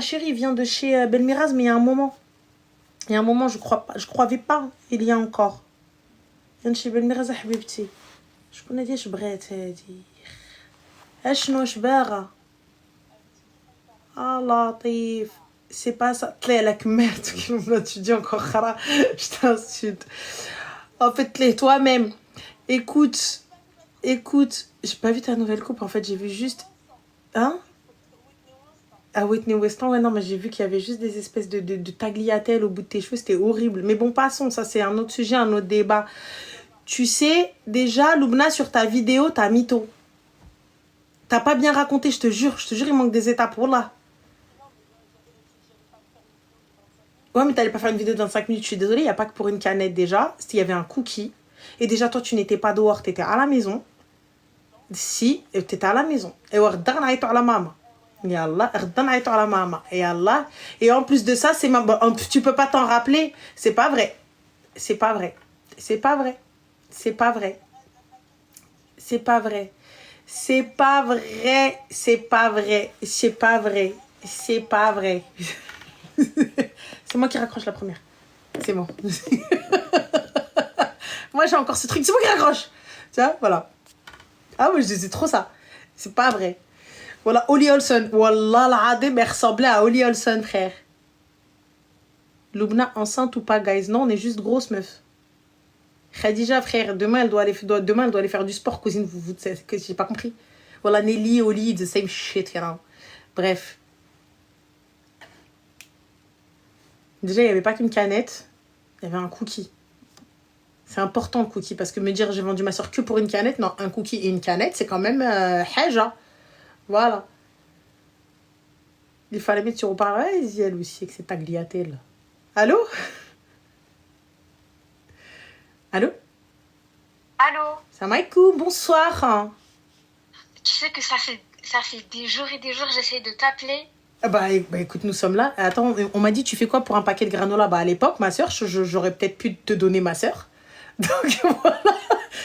Chérie, il vient de chez Belmiraz, mais il y a un moment. Il y a un moment, je croyais pas. Il y a encore. Il vient de chez Belmiraz, حبيبتي. شكون هادي اش بغات هادي؟ اشنو اش باغا؟ لطيف. C'est pas ça. Tlé, la merde, tu dis encore khara. Je t'insulte. En fait, Tlé, toi-même. Écoute, j'ai pas vu ta nouvelle coupe. En fait, j'ai vu juste. Hein? À Whitney Weston, ouais, non, mais j'ai vu qu'il y avait juste des espèces de tagliatelles au bout de tes cheveux. C'était horrible. Mais bon, passons. Ça, c'est un autre sujet, un autre débat. Tu sais, déjà, Loubna, sur ta vidéo, t'as mytho. T'as pas bien raconté, je te jure, il manque des étapes. Wallah. Ouais, mais t'allais pas faire une vidéo de 25 minutes, je suis désolée, il n'y a pas que pour une canette déjà. S'il y avait un cookie. Et déjà, toi, tu n'étais pas dehors, t'étais à la maison. Si, t'étais à la maison. Et à la maman. Yallah, à la maman. Et Allah. Et en plus de ça, c'est tu peux pas t'en rappeler. C'est pas vrai. C'est pas vrai. C'est pas vrai. C'est pas vrai. C'est pas vrai. C'est pas vrai. C'est pas vrai. C'est pas vrai. C'est pas vrai. C'est moi qui raccroche la première. C'est bon. Moi, j'ai encore ce truc. C'est moi qui raccroche. Tu vois, voilà. Ah, moi, je disais trop ça. C'est pas vrai. Voilà, Holly Olson. Wallah, l'adem, elle ressemblait à Holly Olson, frère. Loubna enceinte ou pas, guys? Non, on est juste grosse meuf. Khadija, frère, demain, elle doit aller faire du sport, cousine. Vous que j'ai pas compris. Voilà, Nelly, Holly, the same shit, you know. Bref. Déjà, il n'y avait pas qu'une canette, il y avait un cookie. C'est important le cookie, parce que me dire j'ai vendu ma soeur que pour une canette, non, un cookie et une canette, c'est quand même haja. Voilà. Il fallait mettre sur haut-parleur, vas-y, elle aussi, avec ses tagliatelles. Allô? Allô? Allô? Salam alaikum, bonsoir. Tu sais que ça fait des jours et des jours, j'essaie de t'appeler. Bah écoute, nous sommes là. Attends, on m'a dit tu fais quoi pour un paquet de granola? Bah à l'époque, ma soeur, j'aurais peut-être pu te donner ma soeur. Donc voilà,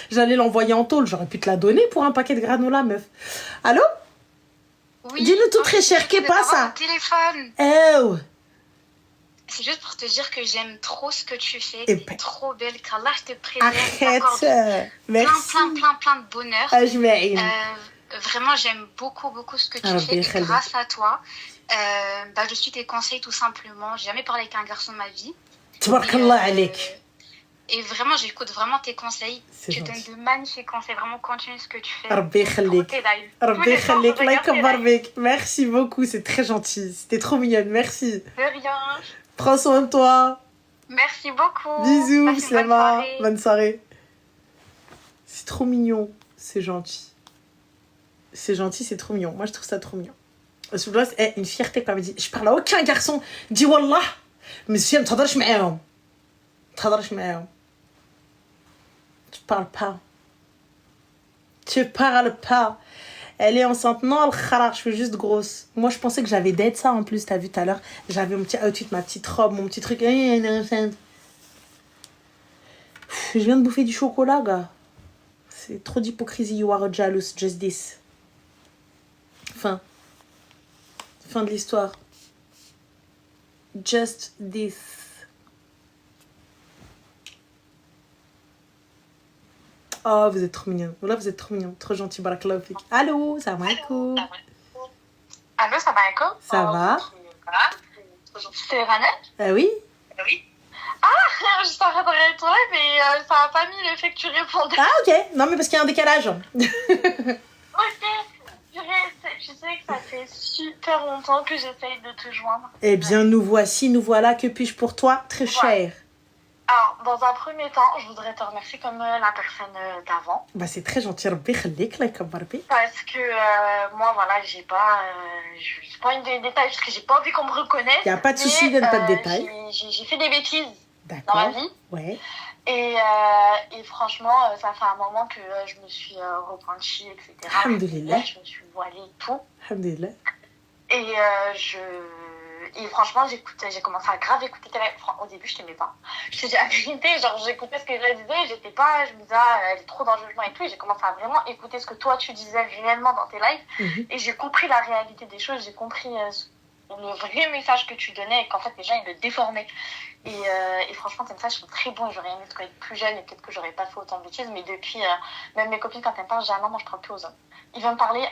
j'allais l'envoyer en tôle, j'aurais pu te la donner pour un paquet de granola, meuf. Allô? Oui. Dis-nous tout très cher, qu'est pas ça? Téléphone. Oh. C'est juste pour te dire que j'aime trop ce que tu fais. Et t'es trop belle, qu'Allah te préserve. Arrête. Merci. Plein de bonheur. Je vais. Vraiment, j'aime beaucoup ce que tu fais. Et grâce à toi, je suis tes conseils tout simplement. J'ai jamais parlé avec un garçon de ma vie. Tabarakallah alik. Et vraiment, j'écoute vraiment tes conseils. Tu donnes de magnifiques conseils. Vraiment, continue ce que tu fais. Rabbi khalik. Rabbi khalik. Like barbek. Merci beaucoup, c'est très gentil. C'était trop mignonne, merci. De rien. Prends soin de toi. Merci beaucoup. Bisous, Slema. Bonne soirée. C'est trop mignon, c'est gentil. C'est gentil, c'est trop mignon. Moi, je trouve ça trop mignon. C'est une fierté quand même. Je parle à aucun garçon. Dis wallah. Monsieur, ne t'adresse معاهم. تهضرش معاهم. Tu parles pas. Tu parles pas. Elle est enceinte. Non, le kharar, je suis juste grosse. Moi, je pensais que j'avais d'être ça en plus. T'as vu tout à l'heure. J'avais mon petit outfit, ma petite robe, mon petit truc. Je viens de bouffer du chocolat, gars. C'est trop d'hypocrisie. You are jealous. Just this. Fin de l'histoire. Just this. Oh, vous êtes trop mignon. Voilà, vous êtes trop mignon. Trop gentil. Barakallahu fik. Allô, salam alaikum. Allô, salam alaikum. Ça va? C'est Rana? Oui. Oui. Ah, je t'arrête de répondre, mais ça n'a pas mis le fait que tu répondais. Ah, ok. Non, mais parce qu'il y a un décalage. Ok. Je sais que ça fait super longtemps que j'essaye de te joindre. Eh bien, nous voilà. Que puis-je pour toi, très cher? Alors, dans un premier temps, je voudrais te remercier comme la personne d'avant. Bah, c'est très gentil. Rabbi khalik, like Barbie. Parce que moi, voilà, j'ai pas une des détails parce que j'ai pas envie qu'on me reconnaisse. Y a pas de souci, donne pas de détails. J'ai fait des bêtises D'accord. dans ma vie. Ouais. Et franchement, ça fait un moment que je me suis repentie, etc. Alhamdulillah. Je me suis voilée et tout. Alhamdulillah. Et franchement, j'ai commencé à grave écouter tes rêves. Au début, je t'aimais pas. Je te dis la vérité, genre j'écoutais ce que je disais, je me disais, elle est trop dans le jugement et tout. Et j'ai commencé à vraiment écouter ce que toi tu disais réellement dans tes lives. Et j'ai compris la réalité des choses, j'ai compris le vrai message que tu donnais et qu'en fait les gens ils le déformaient. Et franchement, tes messages sont très bons. J'aurais aimé te connaître plus jeune et peut-être que j'aurais pas fait autant de bêtises. Mais depuis, même mes copines, quand elles me parlent, j'ai non, je parle plus aux hommes. Ils viennent me parler.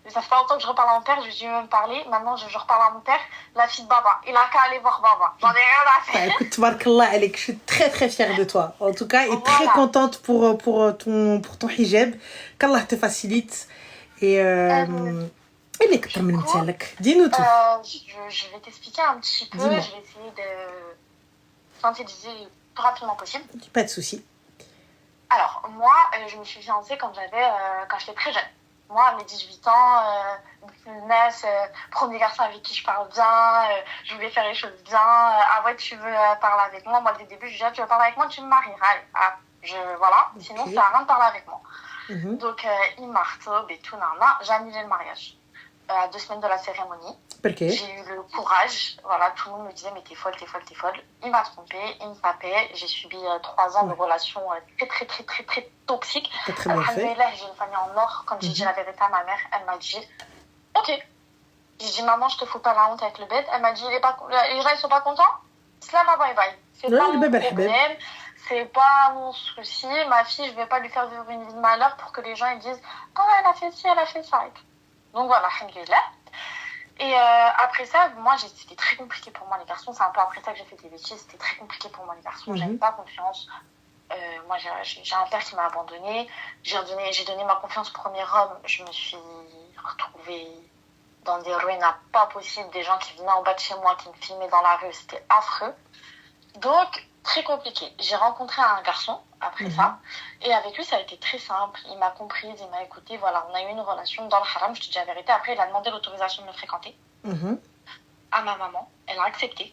Ça fait pas longtemps que je reparle à mon père. Je lui ai même parlé. Maintenant, je reparle à mon père. La fille de Baba. Il a qu'à aller voir Baba. J'en ai rien à faire. Bah, écoute, tabarakallah, Alek, je suis très très fière de toi. En tout cas, et très Voilà. contente pour ton hijab. Qu'Allah te facilite. Et اللي كتر من Du coup, مثالك. Dis-nous tout. je vais t'expliquer un petit peu. Dis-moi. Je vais essayer de synthétiser le plus rapidement possible. Pas de souci. Alors, moi, je me suis fiancée quand j'étais très jeune. Moi, à mes 18 ans, business, premier garçon avec qui je parle bien, je voulais faire les choses bien. Ah ouais, tu veux parler avec moi? Moi, dès le début, je disais, tu veux parler avec moi, tu me marieras. Allez, voilà. Okay. Sinon, ça sert à rien de parler avec moi. Mhm. Donc, il marteau et tout, nana. J'ai annulé le mariage. À 2 semaines de la cérémonie. Perché? J'ai eu le courage, voilà, tout le monde me disait mais t'es folle. Il m'a trompée, il me tapait. J'ai subi 3 ans de relations très toxiques. T'as très bien fait. Alhamdoulilah, j'ai une famille en or. Quand j'ai dit la vérité à ma mère, elle m'a dit ok. J'ai dit maman, je te fous pas la honte avec le bête. Elle m'a dit les gens ils sont pas contents. Slama bye bye. C'est pas mon problème. C'est pas mon souci. Ma fille, je vais pas lui faire vivre une vie de malheur pour que les gens ils disent oh elle a fait ci, elle a fait ça. Donc voilà, alhamdoulilah. Et après ça, c'était très compliqué pour moi les garçons. C'est un peu après ça que j'ai fait des bêtises. C'était très compliqué pour moi les garçons. J'avais pas confiance. Moi, j'ai un père qui m'a abandonnée. J'ai donné ma confiance au premier homme. Je me suis retrouvée dans des ruines pas possibles. Des gens qui venaient en bas de chez moi, qui me filmaient dans la rue. C'était affreux. Donc, très compliqué. J'ai rencontré un garçon après ça. Et avec lui, ça a été très simple. Il m'a comprise, il m'a écoutée. Voilà, on a eu une relation dans le haram, je te dis la vérité. Après, il a demandé l'autorisation de me fréquenter à ma maman. Elle a accepté.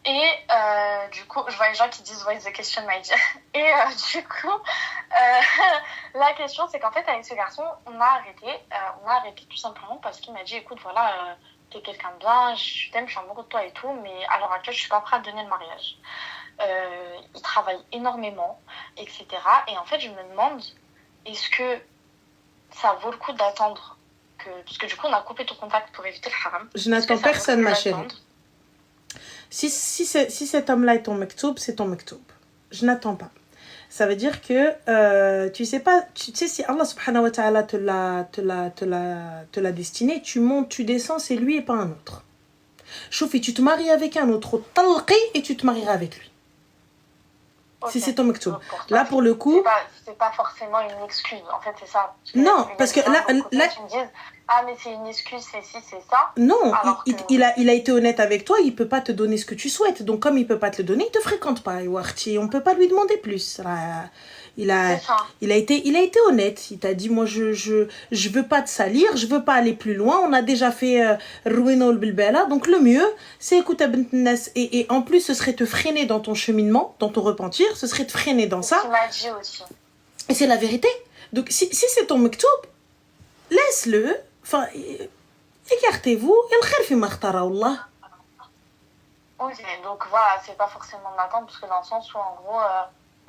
Et du coup, je vois les gens qui disent What is the question, my dear? Et du coup, la question, c'est qu'en fait, avec ce garçon, on a arrêté tout simplement parce qu'il m'a dit écoute, voilà, t'es quelqu'un de bien, je t'aime, je suis amoureux de toi et tout, mais à l'heure actuelle, je suis pas prête à te donner le mariage. Il travaille énormément, etc. Et en fait, je me demande, est-ce que ça vaut le coup d'attendre parce que du coup, on a coupé tout contact pour éviter le haram. Je n'attends personne, ma chérie. Si cet homme-là est ton mektoub, c'est ton mektoub. Je n'attends pas. Ça veut dire que tu sais si Allah subhanahu wa ta'ala te l'a destiné, tu montes, tu descends, c'est lui et pas un autre. Choufi, tu te maries avec un autre, talqi, et tu te marieras avec lui. Okay. Si c'est ton mektoub. Là, pour le coup... C'est pas forcément une excuse. En fait, c'est ça. Non, parce que là... Tu me dis, ah, mais c'est une excuse, c'est ci, c'est ça. Non, il a été honnête avec toi, il peut pas te donner ce que tu souhaites. Donc, comme il peut pas te le donner, il te fréquente pas. On peut pas lui demander plus. Il a été honnête. Il t'a dit, moi, je veux pas te salir, je veux pas aller plus loin. On a déjà fait Roueno Bilbela. Donc, le mieux, c'est écouter et en plus, ce serait te freiner dans ton cheminement, dans ton repentir. Ce serait te freiner dans ça. Tu m'as dit aussi. Et c'est la vérité. Donc, si c'est ton mektoub, laisse-le. Enfin, écartez-vous. El khair fi ma ikhtara Allah. Ok, donc voilà, c'est pas forcément d'attendre, parce que dans le sens où, en gros,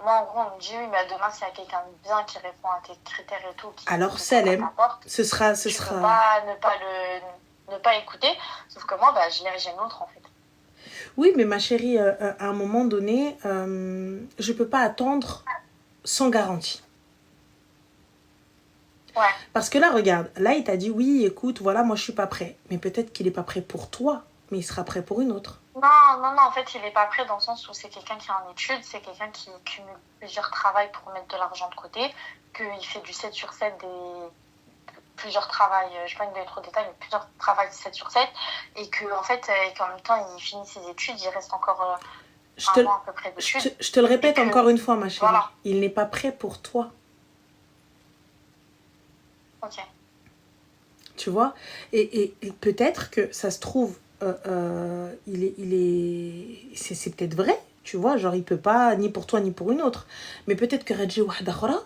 moi, on me dit, oui, mais demain, s'il y a quelqu'un de bien qui répond à tes critères et tout, alors, Salem, ce sera... Tu peux pas ne pas écouter, sauf que moi, j'ai une autre, en fait. Oui, mais ma chérie, à un moment donné, je peux pas attendre sans garantie. Ouais. Parce que là, regarde, là, il t'a dit, oui, écoute, voilà, moi, je suis pas prêt. Mais peut-être qu'il est pas prêt pour toi, mais il sera prêt pour une autre. Non, en fait, il est pas prêt dans le sens où c'est quelqu'un qui est en études, c'est quelqu'un qui cumule plusieurs travails pour mettre de l'argent de côté, qu'il fait du 7 sur 7 plusieurs travails, je ne vais pas donner trop de détails, mais plusieurs travails 7 sur 7, et qu'en fait, qu'en même temps, il finit ses études, il reste encore un an à peu près dessus. Je te le répète encore une fois, ma chérie, voilà. Il n'est pas prêt pour toi. Ok. Tu vois, et peut-être que ça se trouve, c'est peut-être vrai, tu vois, genre il peut pas ni pour toi ni pour une autre, mais peut-être que Radji wahda khora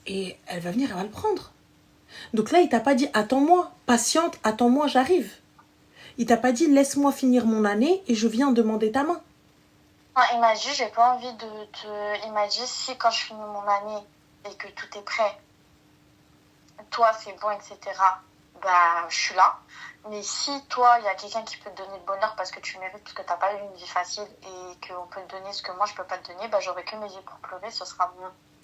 et elle va venir, elle va le prendre. Donc là, il t'a pas dit attends-moi, patiente, attends-moi, j'arrive. Il t'a pas dit laisse-moi finir mon année et je viens demander ta main. Non, il m'a dit j'ai pas envie il m'a dit si quand je finis mon année et que tout est prêt, toi c'est bon, etc., bah, je suis là. Mais si toi, il y a quelqu'un qui peut te donner le bonheur parce que tu le mérites, parce que tu n'as pas eu une vie facile et qu'on peut te donner ce que moi, je ne peux pas te donner, bah, j'aurai que mes yeux pour pleurer, ce sera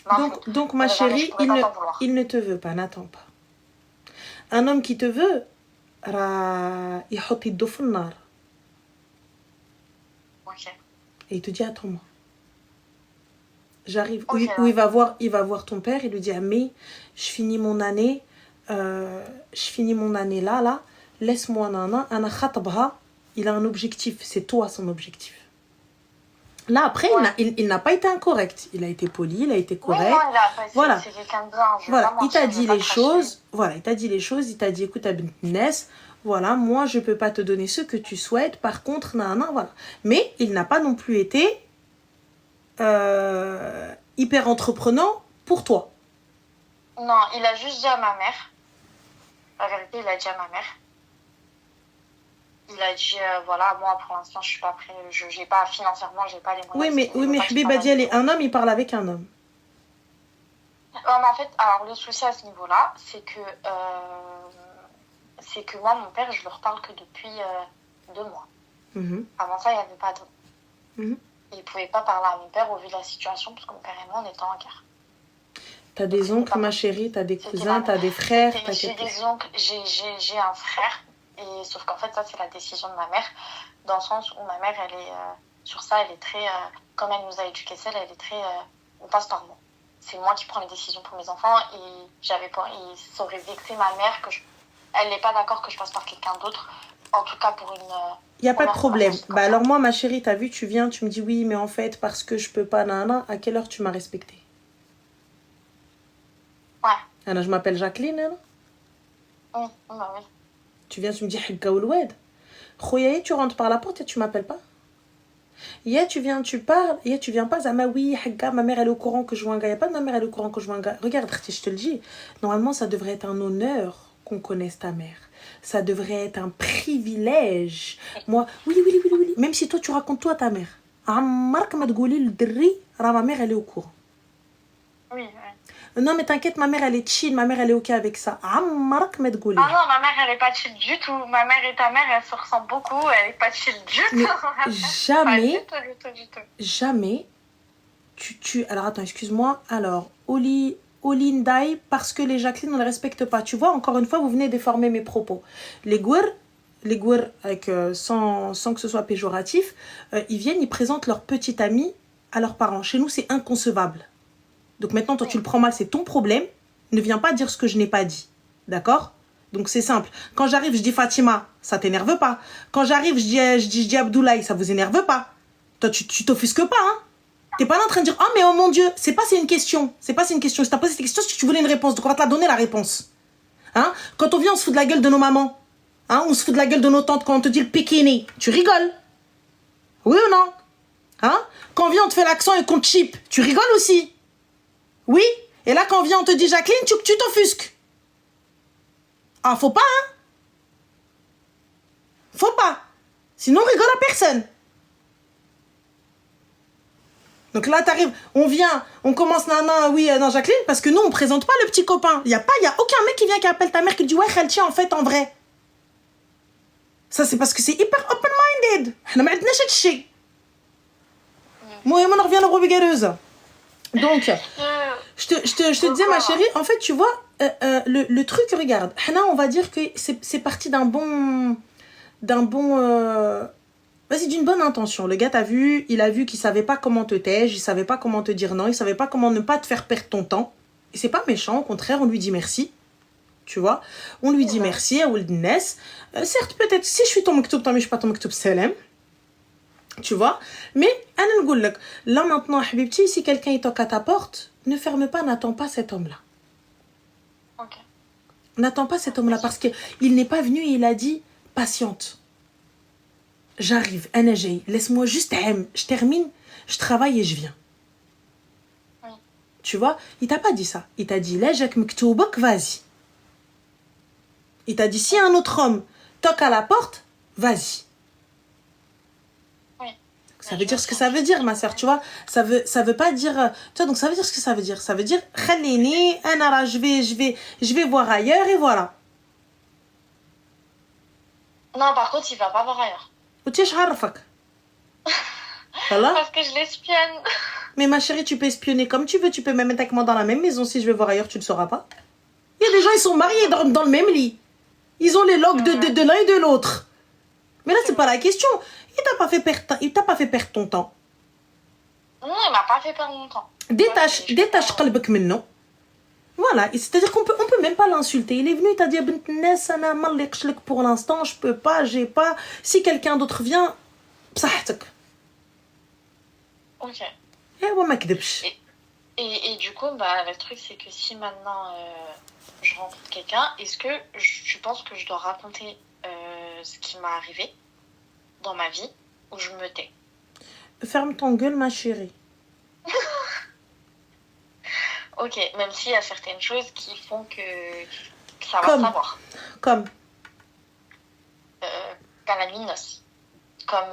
ma faute. Donc, ma chérie, il ne te veut pas, n'attends pas. Un homme qui te veut, يحط يده في النار. Ok. Et il te dit, attends-moi. J'arrive. Okay, où il va voir ton père, il lui dit, ah, mais je finis mon année là, laisse-moi nana, ana khatbha. Il a un objectif, c'est toi son objectif. Là, après, il n'a pas été incorrect. Il a été poli, il a été correct. Oui, non, voilà. C'est quelqu'un de bien. Voilà, il t'a dit les choses. Voilà, il t'a dit les choses. Il t'a dit, écoute, Abnès, voilà, moi, je peux pas te donner ce que tu souhaites. Par contre, voilà. Mais il n'a pas non plus été hyper entreprenant pour toi. Non, il a juste dit à ma mère. La vérité, il a dit à ma mère. Il a dit, voilà, moi, pour l'instant, je suis pas prêt. J'ai pas, financièrement, j'ai pas les moyens. Oui, mais Habiba Dialé, un homme, il parle avec un homme. Mais en fait, alors, le souci à ce niveau-là, c'est que moi, mon père, je le reparle que depuis 2 mois. Avant ça, il n'y avait pas d'eau. Il pouvait pas parler à mon père au vu de la situation, parce que mon père et moi, on était en guerre. T'as des oncles, ma chérie, t'as des cousins, t'as des frères. J'ai des oncles, j'ai un frère. Et sauf qu'en fait, ça, c'est la décision de ma mère, dans le sens où ma mère, elle est, sur ça, elle est très, comme elle nous a éduqués seule, elle est très, on passe par moi. C'est moi qui prends les décisions pour mes enfants, et ça aurait vexé ma mère elle n'est pas d'accord que je passe par quelqu'un d'autre, en tout cas pour une... Il n'y a pas de problème. Bah alors moi, ma chérie, t'as vu, tu viens, tu me dis oui, mais en fait, parce que je peux pas, nana, à quelle heure tu m'as respecté? Ouais. Alors, je m'appelle Jacqueline, nana. Oui, bah oui. Tu viens, tu me dis Higga Ouloued. Khoyaye, tu rentres par la porte et tu m'appelles pas. Ya, tu viens, tu parles. Ya, tu viens pas. Zama, oui, Higga, ma mère, elle est au courant que je vois un gars. Y a pas de ma mère, elle est au courant que je vois un gars. Regarde, je te le dis. Normalement, ça devrait être un honneur qu'on connaisse ta mère. Ça devrait être un privilège. Moi, oui. Même si toi, tu racontes toi à ta mère. Ammar, ma tgouli, le dri, ma mère, elle est au courant. Oui. Non, mais t'inquiète, ma mère, elle est chill, ma mère, elle est ok avec ça. Ammarak medgouli. Ah non, ma mère, elle est pas chill du tout. Ma mère et ta mère, elles se ressemblent beaucoup, elle est pas chill du tout. Jamais, pas du tout. Jamais, alors attends, excuse-moi. Alors, Olindai, parce que les Jacqueline, on ne les respecte pas. Tu vois, encore une fois, vous venez déformer mes propos. Les Gouer, avec, sans que ce soit péjoratif, ils viennent, ils présentent leur petite amie à leurs parents. Chez nous, c'est inconcevable. Donc maintenant, toi, tu le prends mal, c'est ton problème. Ne viens pas dire ce que je n'ai pas dit. D'accord? Donc c'est simple. Quand j'arrive, je dis Fatima, ça t'énerve pas. Quand j'arrive, je dis Abdoulaye, ça vous énerve pas. Toi, tu t'offusques pas, hein? T'es pas là en train de dire, oh mais oh mon Dieu, c'est une question. Si t'as posé cette question, c'est que tu voulais une réponse. Donc on va te la donner, la réponse. Hein? Quand on vient, on se fout de la gueule de nos mamans. Hein? On se fout de la gueule de nos tantes quand on te dit le pékiné. Tu rigoles? Oui ou non? Hein? Quand on vient, on te fait l'accent et qu'on te chip. Tu rigoles aussi? Oui, et là quand on vient on te dit Jacqueline, tu t'offusques. Ah, faut pas, hein? Faut pas. Sinon on rigole à personne. Donc là t'arrives, on vient, on commence nana, oui, non Jacqueline, parce que nous on présente pas le petit copain. Il y a aucun mec qui vient qui appelle ta mère qui dit ouais Khalti en fait en vrai. Ça c'est parce que c'est hyper open-minded. Moi on revient aux bébé-gareuses. Donc, je te disais, ma chérie, en fait, tu vois, le truc, regarde, Hana, on va dire que c'est parti d'une bonne intention. Le gars, t'as vu, il a vu qu'il savait pas comment te tège, il savait pas comment te dire non, il savait pas comment ne pas te faire perdre ton temps. Et c'est pas méchant, au contraire, on lui dit merci. Tu vois, on lui dit merci à Ouldnes. Certes, peut-être, si je suis ton mektoub, tant mais je suis pas ton mektoub salam. Tu vois, mais là maintenant, Habibti, si quelqu'un il toque à ta porte, ne ferme pas, n'attends pas cet homme-là. Ok. N'attends pas cet homme-là parce qu'il n'est pas venu et il a dit patiente. J'arrive, Anajay, laisse-moi juste, je termine, je travaille et je viens. Oui. Tu vois, il t'a pas dit ça. Il t'a dit là, Jacques Mektoubok, vas-y. Il t'a dit si un autre homme toque à la porte, vas-y. Ça veut dire ce que ça veut dire, ma soeur, tu vois. Ça veut pas dire... Tu vois, donc ça veut dire ce que ça veut dire. Ça veut dire, khalini, anara, je vais voir ailleurs et voilà. Non, par contre, il va pas voir ailleurs. وتيش عرفك voilà. Parce que je l'espionne. Mais ma chérie, tu peux espionner comme tu veux. Tu peux même être avec moi dans la même maison. Si je vais voir ailleurs, tu ne le sauras pas. Il y a des gens, ils sont mariés dans le même lit. Ils ont les logs de l'un et de l'autre. Mais là, c'est pas la question. Il t'a pas fait perdre ton temps. Non, il m'a pas fait perdre mon temps. Détache قلبك منه. Voilà, c'est-à-dire qu'on peut même pas l'insulter. Il est venu, il t'a dit pour l'instant, je peux pas, j'ai pas. Si quelqu'un d'autre vient, بصحتك. Ok. Et Et du coup, bah, le truc, c'est que si maintenant je rencontre quelqu'un, est-ce que tu penses que je dois raconter ce qui m'est arrivé dans ma vie ou je me tais? Ferme ton gueule, ma chérie. Ok, même s'il y a certaines choses qui font que ça va savoir. Comme qu'à la nuit de noces. Comme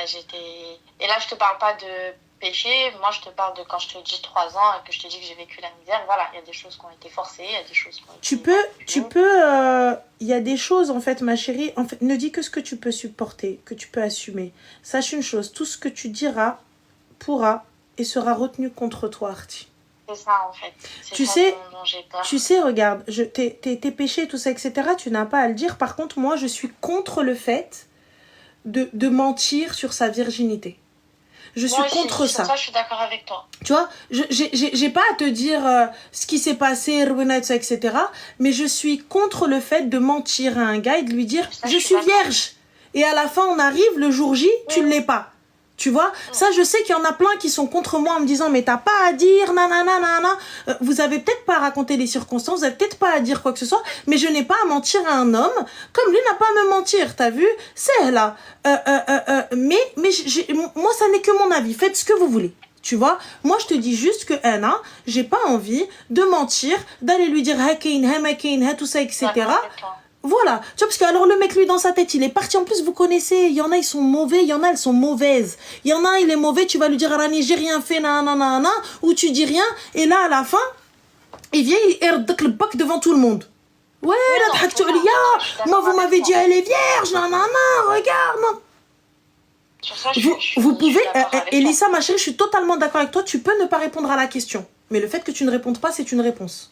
j'étais... Et là, je te parle pas de péché, moi je te parle de quand je te dis 3 ans et que je te dis que j'ai vécu la misère. Voilà, il y a des choses qui ont été forcées, il y a des choses qui ont été... Tu peux... Il y a des choses, en fait, ma chérie, en fait, ne dis que ce que tu peux supporter, que tu peux assumer. Sache une chose, tout ce que tu diras pourra et sera retenu contre toi, Arti. C'est ça, en fait. Tu sais, tu sais, regarde, tes péchés, tout ça, etc., tu n'as pas à le dire. Par contre, moi, je suis contre le fait de mentir sur sa virginité. Je suis contre ça. Ça, je suis d'accord avec toi. Tu vois, j'ai pas à te dire ce qui s'est passé, etc. Mais je suis contre le fait de mentir à un gars et de lui dire « Je suis vierge ». Et à la fin, on arrive, le jour J, tu ne l'es pas. Tu vois, ça, je sais qu'il y en a plein qui sont contre moi en me disant « Mais t'as pas à dire, nanana, nanana. » Vous avez peut-être pas à raconter les circonstances, vous avez peut-être pas à dire quoi que ce soit, mais je n'ai pas à mentir à un homme, comme lui n'a pas à me mentir, t'as vu? C'est là. Mais moi, ça n'est que mon avis. Faites ce que vous voulez. Tu vois, moi je te dis juste que Anna, j'ai pas envie de mentir, d'aller lui dire « tout ça, etc. » Voilà, tu vois, parce que alors le mec, lui, dans sa tête, il est parti. En plus, vous connaissez, il y en a, ils sont mauvais, il y en a, elles sont mauvaises. Il y en a, il est mauvais, tu vas lui dire, Rani, j'ai rien fait, nanana, ou tu dis rien, et là, à la fin, il vient, il herde le bac devant tout le monde. Ouais, là, moi, vous m'avez dit, elle est vierge, nanana, regarde, non. Sur ça, vous pouvez, Elissa, ma chérie, je suis totalement d'accord avec toi, tu peux ne pas répondre à la question. Mais le fait que tu ne répondes pas, c'est une réponse.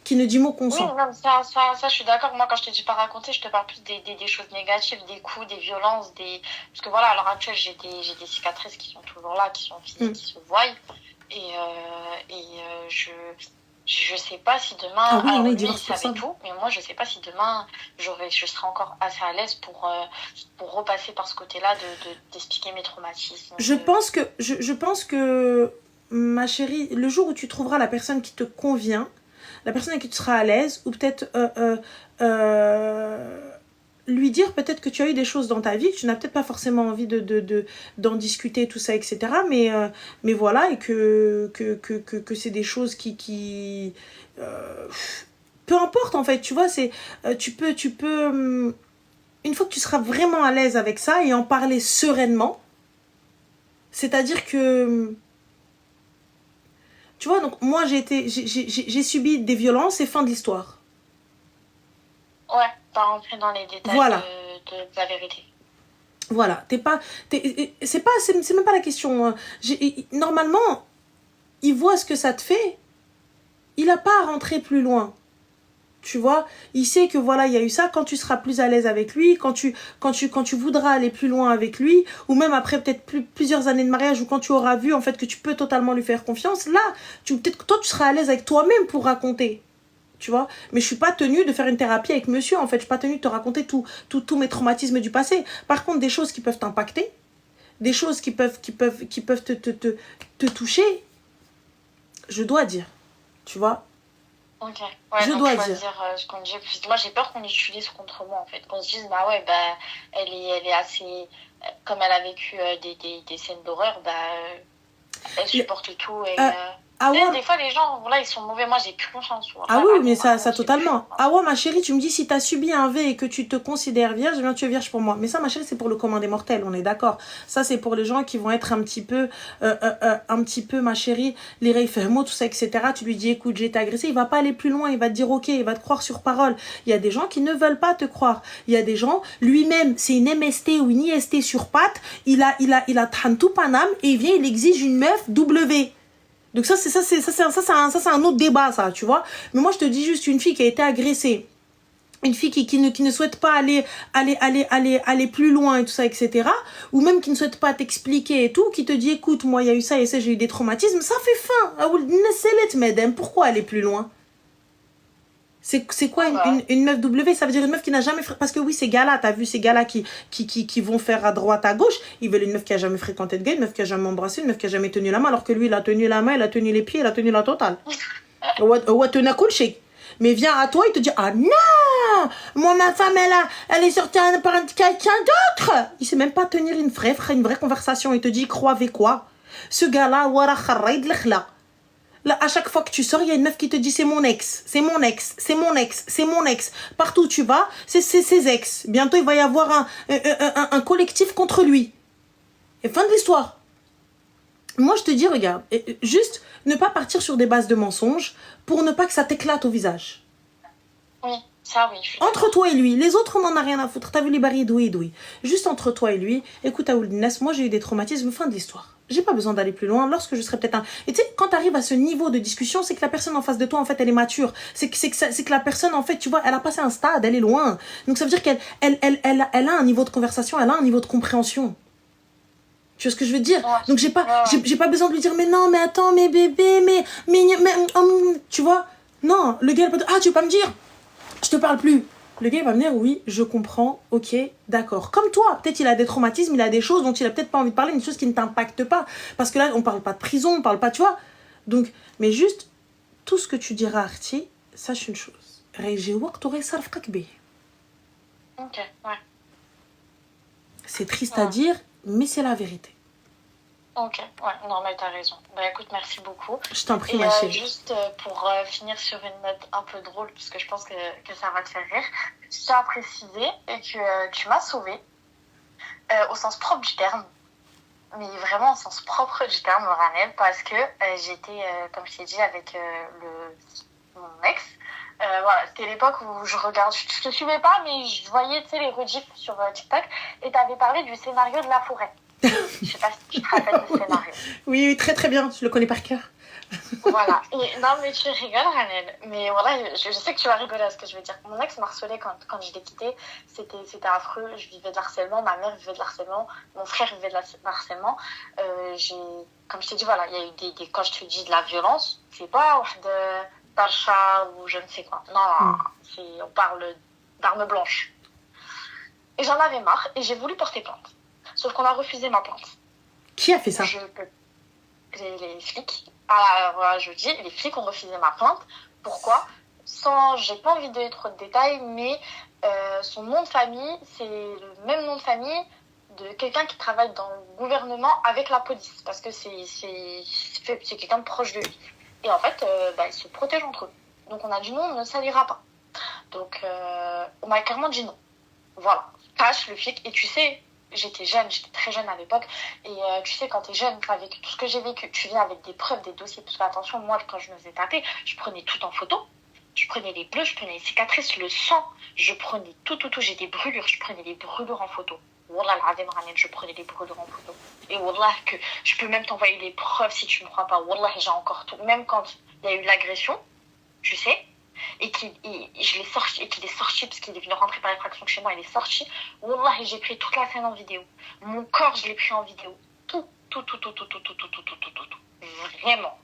Qui ne dit mot consent. Oui, non, ça, je suis d'accord. Moi, quand je te dis pas raconter, je te parle plus des choses négatives, des coups, des violences, parce que voilà, à l'heure actuelle, j'ai des cicatrices qui sont toujours là, qui sont physiques, qui se voient. Et je sais pas si demain, alors lui, il savait tout, mais moi, je sais pas si demain, je serai encore assez à l'aise pour repasser par ce côté-là, d'expliquer mes traumatismes. Je pense que, ma chérie, le jour où tu trouveras la personne qui te convient, la personne avec qui tu seras à l'aise, ou peut-être lui dire peut-être que tu as eu des choses dans ta vie, que tu n'as peut-être pas forcément envie d'en discuter, tout ça, etc. Mais voilà, et que c'est des choses qui peu importe, en fait, tu vois, tu peux une fois que tu seras vraiment à l'aise avec ça et en parler sereinement, c'est-à-dire que... Tu vois, donc moi, j'ai subi des violences et fin de l'histoire. Ouais, pas rentrer dans les détails de la vérité. Voilà, c'est même pas la question. Normalement, il voit ce que ça te fait, il n'a pas à rentrer plus loin. Tu vois, il sait que voilà, il y a eu ça. Quand tu seras plus à l'aise avec lui, quand tu voudras aller plus loin avec lui, ou même après peut-être plusieurs années de mariage, ou quand tu auras vu en fait que tu peux totalement lui faire confiance, là, peut-être toi tu seras à l'aise avec toi-même pour raconter. Tu vois, mais je suis pas tenue de faire une thérapie avec monsieur, en fait, je suis pas tenue de te raconter tous mes traumatismes du passé. Par contre, des choses qui peuvent t'impacter, des choses qui peuvent te toucher, je dois dire, tu vois. Ok, ouais, je dois dire ce qu'on dit. Moi, j'ai peur qu'on utilise contre moi, en fait. Qu'on se dise, bah ouais, bah, elle est assez... Comme elle a vécu des scènes d'horreur, bah, elle supporte tout. Et, Awa, Des fois, les gens, voilà, ils sont mauvais. Moi, j'ai plus confiance. ah oui, mais ça totalement. Ah ouais, ma chérie, tu me dis si t'as subi un V et que tu te considères vierge, eh bien tu es vierge pour moi. Mais ça, ma chérie, c'est pour le commun des mortels, on est d'accord. Ça, c'est pour les gens qui vont être un petit peu, ma chérie, les référements, tout ça, etc. Tu lui dis, écoute, j'ai été agressée, il va pas aller plus loin, il va te dire, ok, il va te croire sur parole. Il y a des gens qui ne veulent pas te croire. Il y a des gens, lui-même, c'est une MST ou une IST sur patte, il a tout Paname et il vient, il exige une meuf W. Donc ça c'est un autre débat, ça, tu vois. Mais moi je te dis juste une fille qui a été agressée, une fille qui ne souhaite pas aller plus loin et tout ça, etc. Ou même qui ne souhaite pas t'expliquer et tout, qui te dit écoute, moi il y a eu ça et ça, j'ai eu des traumatismes, ça fait fin. Pourquoi aller plus loin? C'est quoi une meuf W? Ça veut dire une meuf qui n'a jamais... Parce que oui, ces gars-là, t'as vu ces gars-là qui vont faire à droite, à gauche, ils veulent une meuf qui a jamais fréquenté de gars, une meuf qui a jamais embrassé, une meuf qui a jamais tenu la main, alors que lui, il a tenu la main, il a tenu les pieds, il a tenu la totale. Mais viens à toi, il te dit, ah non, moi, ma femme, elle est sortie par quelqu'un d'autre. Il sait même pas tenir une vraie conversation. Il te dit, croyez quoi? Ce gars-là, wara kharraïd l'khla. Là, à chaque fois que tu sors, il y a une meuf qui te dit c'est mon ex, c'est mon ex, c'est mon ex, c'est mon ex. Partout où tu vas, c'est ses ex. Bientôt, il va y avoir un collectif contre lui. Et fin de l'histoire. Moi, je te dis, regarde, juste ne pas partir sur des bases de mensonges pour ne pas que ça t'éclate au visage. Oui, ça oui. Entre toi et lui, les autres, on n'en a rien à foutre. T'as vu les barils douille. Juste entre toi et lui, écoute, Aouldines, moi j'ai eu des traumatismes, fin de l'histoire. J'ai pas besoin d'aller plus loin lorsque je serai peut-être un... Et tu sais, quand tu arrives à ce niveau de discussion, c'est que la personne en face de toi, en fait, elle est mature. C'est que la personne, en fait, tu vois, elle a passé un stade, elle est loin. Donc ça veut dire qu'elle a un niveau de conversation, elle a un niveau de compréhension. Tu vois ce que je veux dire? Donc j'ai pas besoin de lui dire mais non, mais attends, mais bébé, mais tu vois? Non, le gars, ah, tu veux pas me dire? Je te parle plus. Le gars va me dire oui, je comprends, ok, d'accord. Comme toi, peut-être il a des traumatismes, il a des choses dont il a peut-être pas envie de parler, une chose qui ne t'impacte pas. Parce que là, on parle pas de prison, on parle pas, tu vois. Donc, mais juste, tout ce que tu diras à Arti, sache une chose. Ok, ouais. C'est triste à dire, mais c'est la vérité. Ok, ouais, non mais t'as raison. Bah écoute, merci beaucoup. Je t'en prie, ma chérie. Juste pour finir sur une note un peu drôle, parce que je pense que ça va te faire rire, je tiens à préciser que tu m'as sauvée au sens propre du terme, mais vraiment au sens propre du terme, Ranel, parce que j'étais, comme je t'ai dit, avec mon ex. Voilà, c'était l'époque où je te suivais pas, mais je voyais, tu sais, les rediffs sur TikTok, et t'avais parlé du scénario de la forêt. Je sais pas si tu te rappelles du scénario. Oui, très très bien, je le connais par cœur. Voilà. Et, non, mais tu rigoles, Ranel. Mais voilà, je sais que tu vas rigoler à ce que je vais dire. Mon ex m'harcelait quand je l'ai quitté. C'était affreux. Je vivais de l'harcèlement. Ma mère vivait de l'harcèlement. Mon frère vivait de l'harcèlement. Comme je t'ai dit, voilà, il y a eu des quand je te dis de la violence, c'est pas de d'achat ou je ne sais quoi. Non, on parle d'armes blanches. Et j'en avais marre et j'ai voulu porter plainte. Sauf qu'on a refusé ma plainte. Qui a fait ça? Les flics. Alors, voilà, je dis, les flics ont refusé ma plainte. Pourquoi? J'ai pas envie de donner trop de détails, mais son nom de famille, c'est le même nom de famille de quelqu'un qui travaille dans le gouvernement avec la police. Parce que c'est quelqu'un de proche de lui. Et en fait, ils se protègent entre eux. Donc on a dit non, on ne s'alliera pas. Donc on m'a clairement dit non. Voilà. Cache le flic. Et tu sais... J'étais très jeune à l'époque. Et tu sais, quand t'es jeune, avec tout ce que j'ai vécu, tu viens avec des preuves, des dossiers. Parce que attention, moi, quand je me faisais taper, je prenais tout en photo. Je prenais les bleus, je prenais les cicatrices, le sang. Je prenais tout. J'ai des brûlures, je prenais les brûlures en photo. Wallah, l'adem Ranel, je prenais les brûlures en photo. Et Wallah, que je peux même t'envoyer les preuves si tu me crois pas. Wallah, j'ai encore tout. Même quand il y a eu l'agression, tu sais, et qu'il est sorti parce qu'il est venu rentrer par effraction chez moi, il est sorti. Wallah, j'ai pris toute la scène en vidéo. Mon corps, je l'ai pris en vidéo. Tout. Vraiment.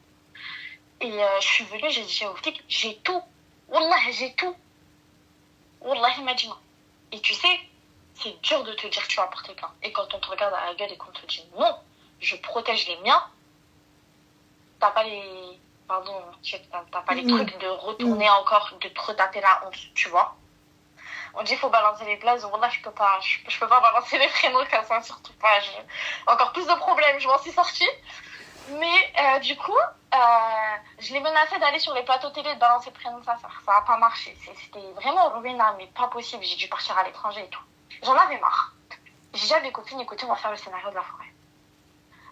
Et je suis venue, j'ai dit au flic, j'ai tout. Wallah, j'ai tout. Wallah, imagine. Et tu sais, c'est dur de te dire que tu vas porter plainte. Et quand on te regarde à la gueule et qu'on te dit non, je protège les miens, t'as pas les... Pardon, t'as pas les trucs de retourner encore, de te retaper la honte, tu vois. On dit qu'il faut balancer les places, voilà, je peux pas balancer les prénoms comme ça, surtout pas. Encore plus de problèmes, je m'en suis sortie. Mais du coup, je l'ai menacé d'aller sur les plateaux télé de balancer le prénom de sa sœur. Ça n'a pas marché. C'était vraiment ruinant, mais pas possible. J'ai dû partir à l'étranger et tout. J'en avais marre. J'ai dit à mes copines, écoutez, on va faire le scénario de la forêt.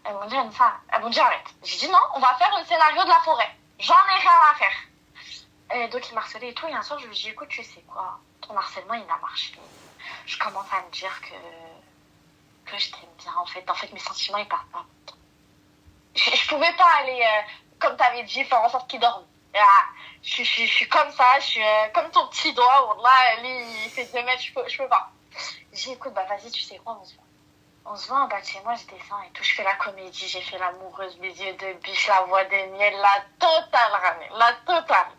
Elles m'ont dit, Anissa, elles m'ont dit, arrête. J'ai dit, non, on va faire le scénario de la forêt. J'en ai rien à faire. Et donc, il m'harcelait et tout. Et un soir, je lui ai dit, écoute, tu sais quoi, ton harcèlement, il a marché. Je commence à me dire que je t'aime bien, en fait. En fait, mes sentiments, ils partent pas. Je pouvais pas aller, comme t'avais dit, faire en sorte qu'il dorme. Je suis comme ça, je suis comme ton petit doigt. Wallah, lui, il fait 2 mètres, je peux pas. J'ai dit, écoute, bah vas-y, tu sais quoi, on se voit en bas de chez moi, je descends et tout. Je fais la comédie, j'ai fait l'amoureuse, les yeux de biche, la voix de miel, la totale, Ramé, la totale.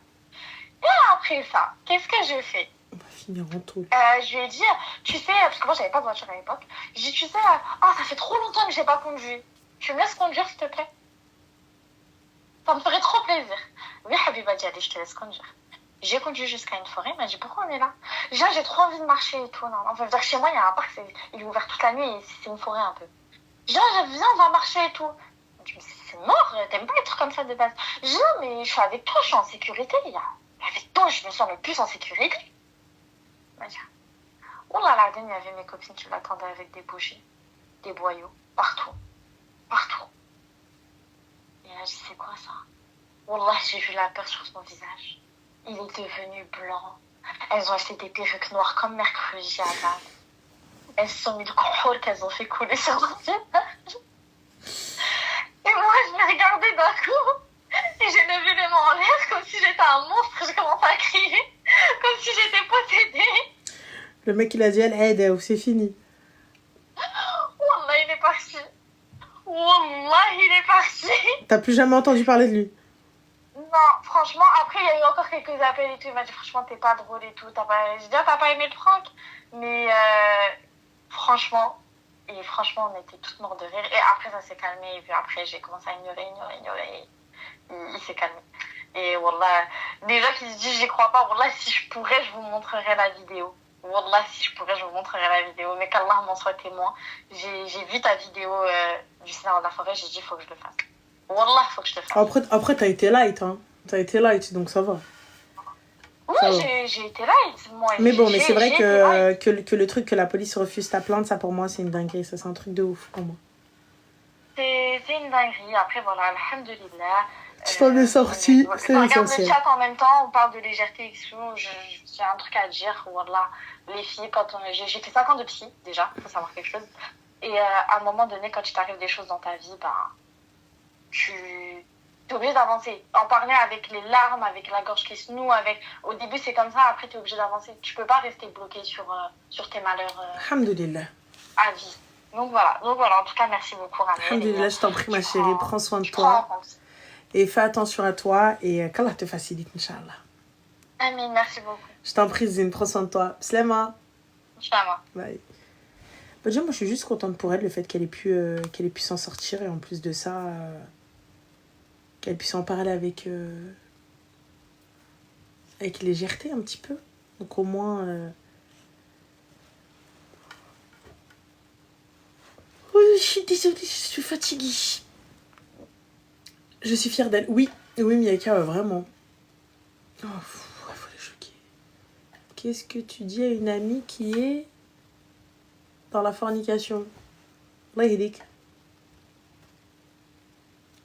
Et après ça, qu'est-ce que je fais? On va finir en taule. Je lui ai dit, tu sais, parce que moi, j'avais pas de voiture à l'époque. J'ai dit, tu sais, ça fait trop longtemps que j'ai pas conduit. Tu me laisses conduire, s'il te plaît? Ça me ferait trop plaisir. Oui, Habiba dit, allez, je te laisse conduire. J'ai conduit jusqu'à une forêt, il m'a dit, pourquoi on est là? J'ai trop envie de marcher et tout. Non, enfin, dire, chez moi, il y a un parc, il est ouvert toute la nuit et c'est une forêt un peu. Viens, on va marcher et tout. Je me dis, c'est mort, t'aimes pas être comme ça de base. Je dis, non, mais je suis avec toi, je suis en sécurité. Avec toi, je me sens le plus en sécurité. Il m'a dit, oh là là, il y avait mes copines qui l'attendaient avec des bougies, des boyaux, partout. Partout. Et là, je dis, c'est quoi ça? Wallah, j'ai vu la peur sur son visage. Il est devenu blanc. Elles ont acheté des perruques noires comme mercredi à Bâle. Elles se sont mis le kohour qu'elles ont fait couler sur leur visage. Et moi, je l'ai regardé d'un coup. Et j'ai levé les mains en l'air comme si j'étais un monstre. J'ai commencé à crier. Comme si j'étais possédée. Le mec, il a dit, elle aide, ou c'est fini. Wallah, il est parti. Wallah, il est parti. T'as plus jamais entendu parler de lui? Non, franchement, après, il y a eu encore quelques appels et tout. Il m'a dit, franchement, t'es pas drôle et tout. J'ai dit, t'as pas aimé le prank? Mais franchement, on était toutes mortes de rire. Et après, ça s'est calmé. Et puis après, j'ai commencé à ignorer. Il s'est calmé. Et Wallah, déjà qu'il se dit, j'y crois pas. Wallah, si je pourrais, je vous montrerais la vidéo. Wallah, si je pourrais, je vous montrerais la vidéo. Mais qu'Allah m'en soit témoin. J'ai vu ta vidéo du scénario de la forêt. J'ai dit, il faut que je le fasse. Wallah, faut que je te fasse. Après t'as été light, hein. T'as été light, donc ça va. Oui, j'ai été light. Moi, mais bon, mais c'est vrai que le truc que la police refuse ta plainte, ça pour moi, c'est une dinguerie. Ça, c'est un truc de ouf pour moi. C'est une dinguerie. Après, voilà, alhamdoulilah. Tu t'en es sorti, c'est essentiel. On regarde le chat en même temps, on parle de légèreté et tout. J'ai un truc à dire. Voilà, les filles, j'ai fait 5 ans de psy, déjà, faut savoir quelque chose. Et à un moment donné, quand il t'arrive des choses dans ta vie, tu es obligé d'avancer. En parler avec les larmes, avec la gorge qui se noue, au début c'est comme ça, après tu es obligé d'avancer. Tu peux pas rester bloqué sur tes malheurs Alhamdoulilah. À vie. Donc voilà, en tout cas merci beaucoup Ramel. Alhamdoulilah, je t'en prie ma chérie, prends soin de toi. Et fais attention à toi et qu'Allah te facilite, Inch'Allah. Amin, merci beaucoup. Je t'en prie Zine, prends soin de toi. Slema. Inch'Allah. Bye. Déjà, moi je suis juste contente pour elle, le fait qu'elle ait pu s'en sortir et en plus de ça... qu'elle puisse en parler avec légèreté un petit peu. Donc au moins... Oui, je suis désolée, je suis fatiguée. Je suis fière d'elle. Oui, Miyaka, vraiment. Oh, faut les choquer. Qu'est-ce que tu dis à une amie qui est dans la fornication? Là, il est...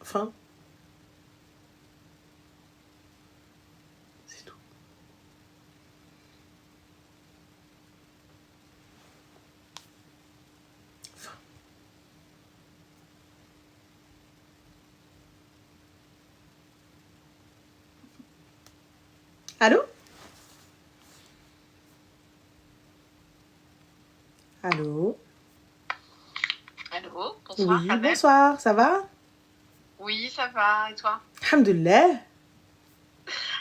Enfin... Allô? Allô? Allô, bonsoir. Oui, bonsoir, ça va? Oui, ça va, et toi? Alhamdoulilah.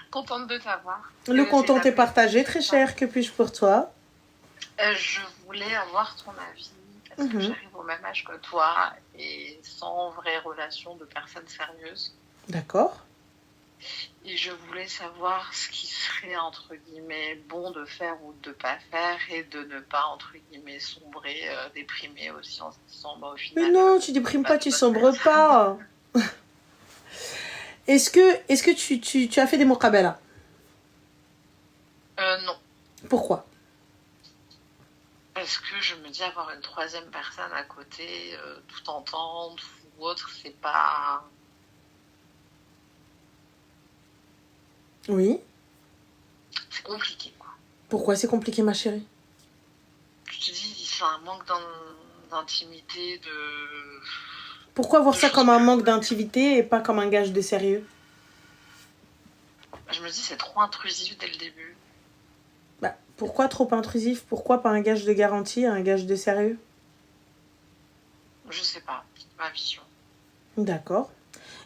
Contente de t'avoir. Le content est partagé, très cher, que puis-je pour toi? Je voulais avoir ton avis, parce que j'arrive au même âge que toi, et sans vraie relation de personne sérieuse. D'accord. Et je voulais savoir ce qui serait, entre guillemets, bon de faire ou de ne pas faire, et de ne pas, entre guillemets, sombrer, déprimer aussi, en se disant, au final... Mais non, tu déprimes pas, tu sombres pas. Est-ce que tu as fait des muqabala? Non. Pourquoi? Parce que je me dis avoir une troisième personne à côté, tout entendre ou autre, c'est pas... Oui. C'est compliqué, quoi. Pourquoi c'est compliqué, ma chérie? Je te dis, c'est un manque d'intimité, de... Pourquoi voir de ça choses comme un que- manque d'intimité et pas comme un gage de sérieux? Je me dis, c'est trop intrusif dès le début. Bah, pourquoi trop intrusif? Pourquoi pas un gage de garantie, un gage de sérieux? Je sais pas, c'est ma vision. D'accord.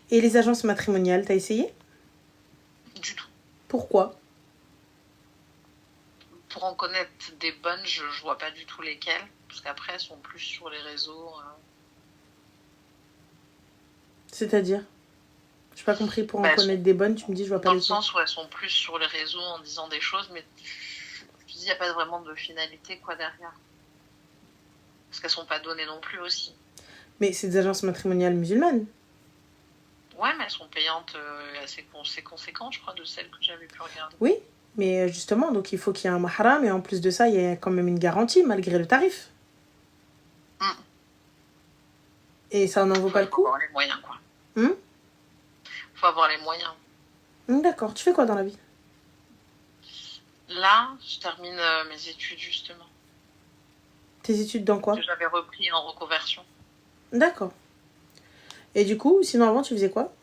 Et les agences matrimoniales, t'as essayé? Du tout. Pourquoi? Pour en connaître des bonnes, je vois pas du tout lesquelles. Parce qu'après, elles sont plus sur les réseaux. C'est-à-dire? J'ai pas compris, pour en Bah, connaître des bonnes, tu me dis je vois pas Dans le lesquelles. sens où elles sont plus sur les réseaux en disant des choses, mais je dis, il n'y a pas vraiment de finalité quoi derrière. Parce qu'elles sont pas données non plus aussi. Mais c'est des agences matrimoniales musulmanes. Ouais, mais elles sont payantes assez conséquentes, je crois, de celles que j'avais pu regarder. Oui, mais justement, donc il faut qu'il y ait un mahram et en plus de ça, il y a quand même une garantie malgré le tarif. Mm. Et ça n'en vaut pas le Faut coup. avoir les moyens, quoi. Hum Faut avoir les moyens. D'accord, tu fais quoi dans la vie? Là, je termine mes études, justement. Tes études dans quoi? Que j'avais repris en reconversion. D'accord. Et du coup, sinon avant, tu faisais quoi?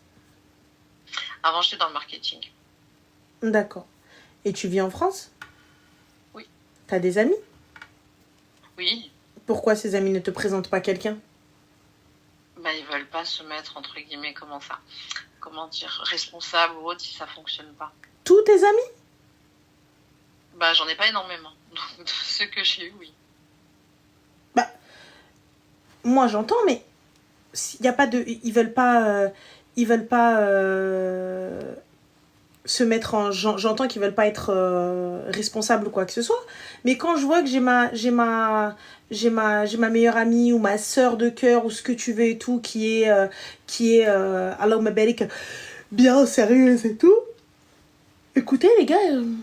Avant, j'étais dans le marketing. D'accord. Et tu vis en France? Oui. T'as des amis? Oui, Pourquoi ces amis ne te présentent pas quelqu'un? bah, ils veulent pas se mettre, entre guillemets, comment dire, responsable ou autre si ça fonctionne pas. Tous tes amis? Bah, j'en ai pas énormément. Donc, de ceux que j'ai eu, oui. Moi, j'entends, mais il y a pas de, ils veulent pas se mettre en, j'entends qu'ils veulent pas être responsables ou quoi que ce soit, mais quand je vois que j'ai ma meilleure amie ou ma sœur de cœur ou ce que tu veux et tout qui est Allahumma barik, bien sérieuse et tout, écoutez les gars, il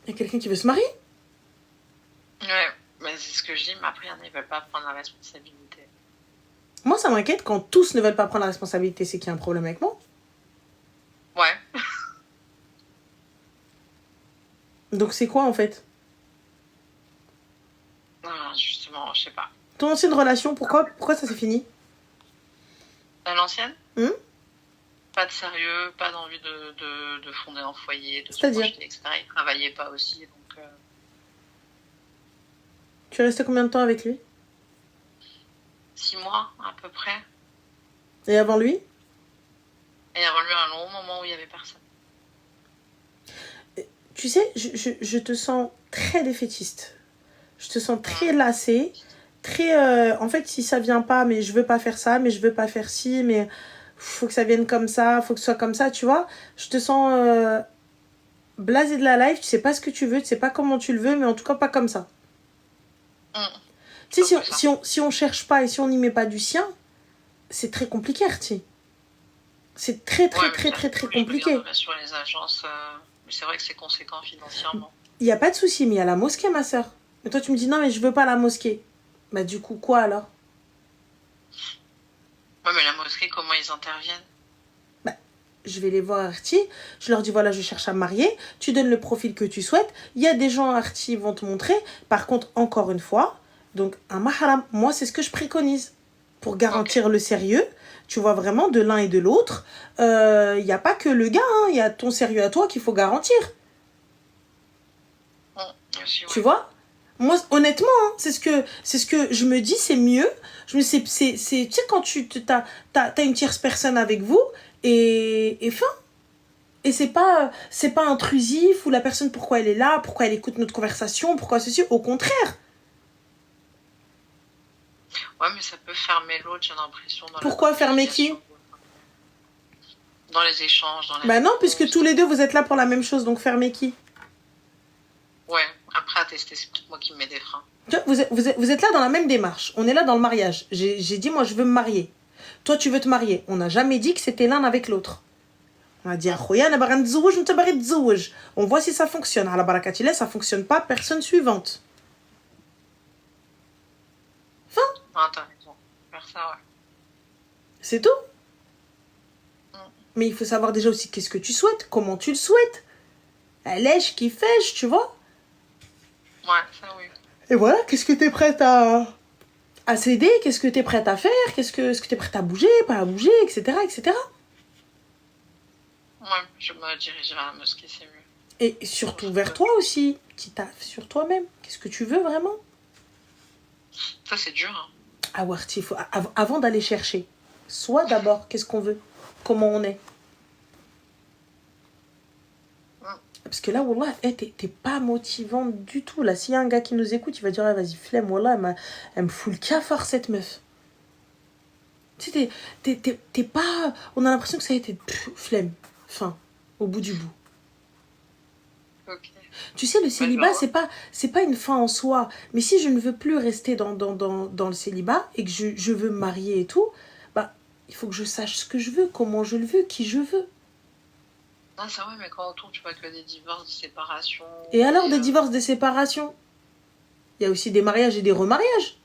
y a quelqu'un qui veut se marier. Ouais, mais c'est ce que je dis, mais après, ils veulent pas prendre la responsabilité. Moi, ça m'inquiète quand tous ne veulent pas prendre la responsabilité, c'est qu'il y a un problème avec moi. Ouais. Donc c'est quoi en fait? Non, justement, je sais pas. Ton ancienne relation, pourquoi ça s'est fini? L'ancienne Pas de sérieux, pas d'envie de fonder un foyer, de se C'est-à-dire projeter, etc. Ils travaillaient pas aussi, donc... Tu es resté combien de temps avec lui? 6 mois, à peu près. Et avant lui? Et il y a eu un long moment où il y avait personne. Tu sais, je te sens très défaitiste. Je te sens très lassée. Très... en fait, si ça vient pas, mais je veux pas faire ça, mais je veux pas faire ci, mais faut que ça vienne comme ça, faut que ce soit comme ça, tu vois. Je te sens blasée de la life, tu sais pas ce que tu veux, tu sais pas comment tu le veux, mais en tout cas pas comme ça. Tu sais, si on cherche pas et si on n'y met pas du sien, c'est très compliqué, Artie. C'est très compliqué. Sur les agences, mais c'est vrai que c'est conséquent financièrement. Il n'y a pas de souci, mais il y a la mosquée, ma soeur. Mais toi, tu me dis non, mais je veux pas la mosquée. Bah, du coup, quoi alors? Ouais, mais la mosquée, comment ils interviennent? Bah, je vais les voir, Artie. Je leur dis voilà, je cherche à me marier. Tu donnes le profil que tu souhaites. Il y a des gens, Artie, vont te montrer. Par contre, encore une fois, donc un mahram, moi, c'est ce que je préconise. Pour garantir le sérieux, tu vois vraiment de l'un et de l'autre. Il n'y a pas que le gars, il y a ton sérieux à toi qu'il faut garantir. Tu vois? Moi, honnêtement, hein, c'est ce que je me dis, c'est mieux. Je me tu sais, quand t'as une tierce personne avec vous, et fin. Et c'est pas intrusif, ou la personne, pourquoi elle est là, pourquoi elle écoute notre conversation, pourquoi ceci, au contraire. Ouais, mais ça peut fermer l'autre, j'ai l'impression. Pourquoi fermer qui? Dans les échanges, dans les... Bah non, puisque tous les deux, vous êtes là pour la même chose, donc fermer qui? Ouais, après à tester, c'est peut-être moi qui me mets des freins. Vous êtes là dans la même démarche. On est là dans le mariage. J'ai dit, moi, je veux me marier. Toi, tu veux te marier. On n'a jamais dit que c'était l'un avec l'autre. On a dit, on voit si ça fonctionne. À la barakatillah, ça fonctionne pas, personne suivante. Fin. Ah, t'as raison. Faire ça, ouais. C'est tout. Mais il faut savoir déjà aussi qu'est-ce que tu souhaites, comment tu le souhaites. Lèche qui fèche, tu vois. Ouais, ça oui. Et voilà, qu'est-ce que tu es prête à céder, qu'est-ce que tu es prête à faire, est-ce que tu es prête à bouger, pas à bouger, etc. etc. Ouais, je me dirigerai à la mosquée, c'est mieux. Et surtout vers toi aussi, petit taf sur toi-même. Qu'est-ce que tu veux vraiment? Ça, c'est dur, hein. Ah, Warti, avant d'aller chercher, soit d'abord, qu'est-ce qu'on veut, comment on est. Parce que là, Wallah, t'es pas motivante du tout. Là, s'il y a un gars qui nous écoute, il va dire, ah, vas-y, flemme, Wallah, elle me fout le cafard, cette meuf. Tu sais, t'es pas... On a l'impression que ça a été flemme, fin, au bout du bout. Ok. Tu sais, le célibat, c'est pas une fin en soi. Mais si je ne veux plus rester dans le célibat et que je veux me marier et tout, bah, il faut que je sache ce que je veux, comment je le veux, qui je veux. Non, c'est vrai, mais quand autour, tu vois que des divorces, des séparations... Et alors, des divorces, des séparations? Il y a aussi des mariages et des remariages.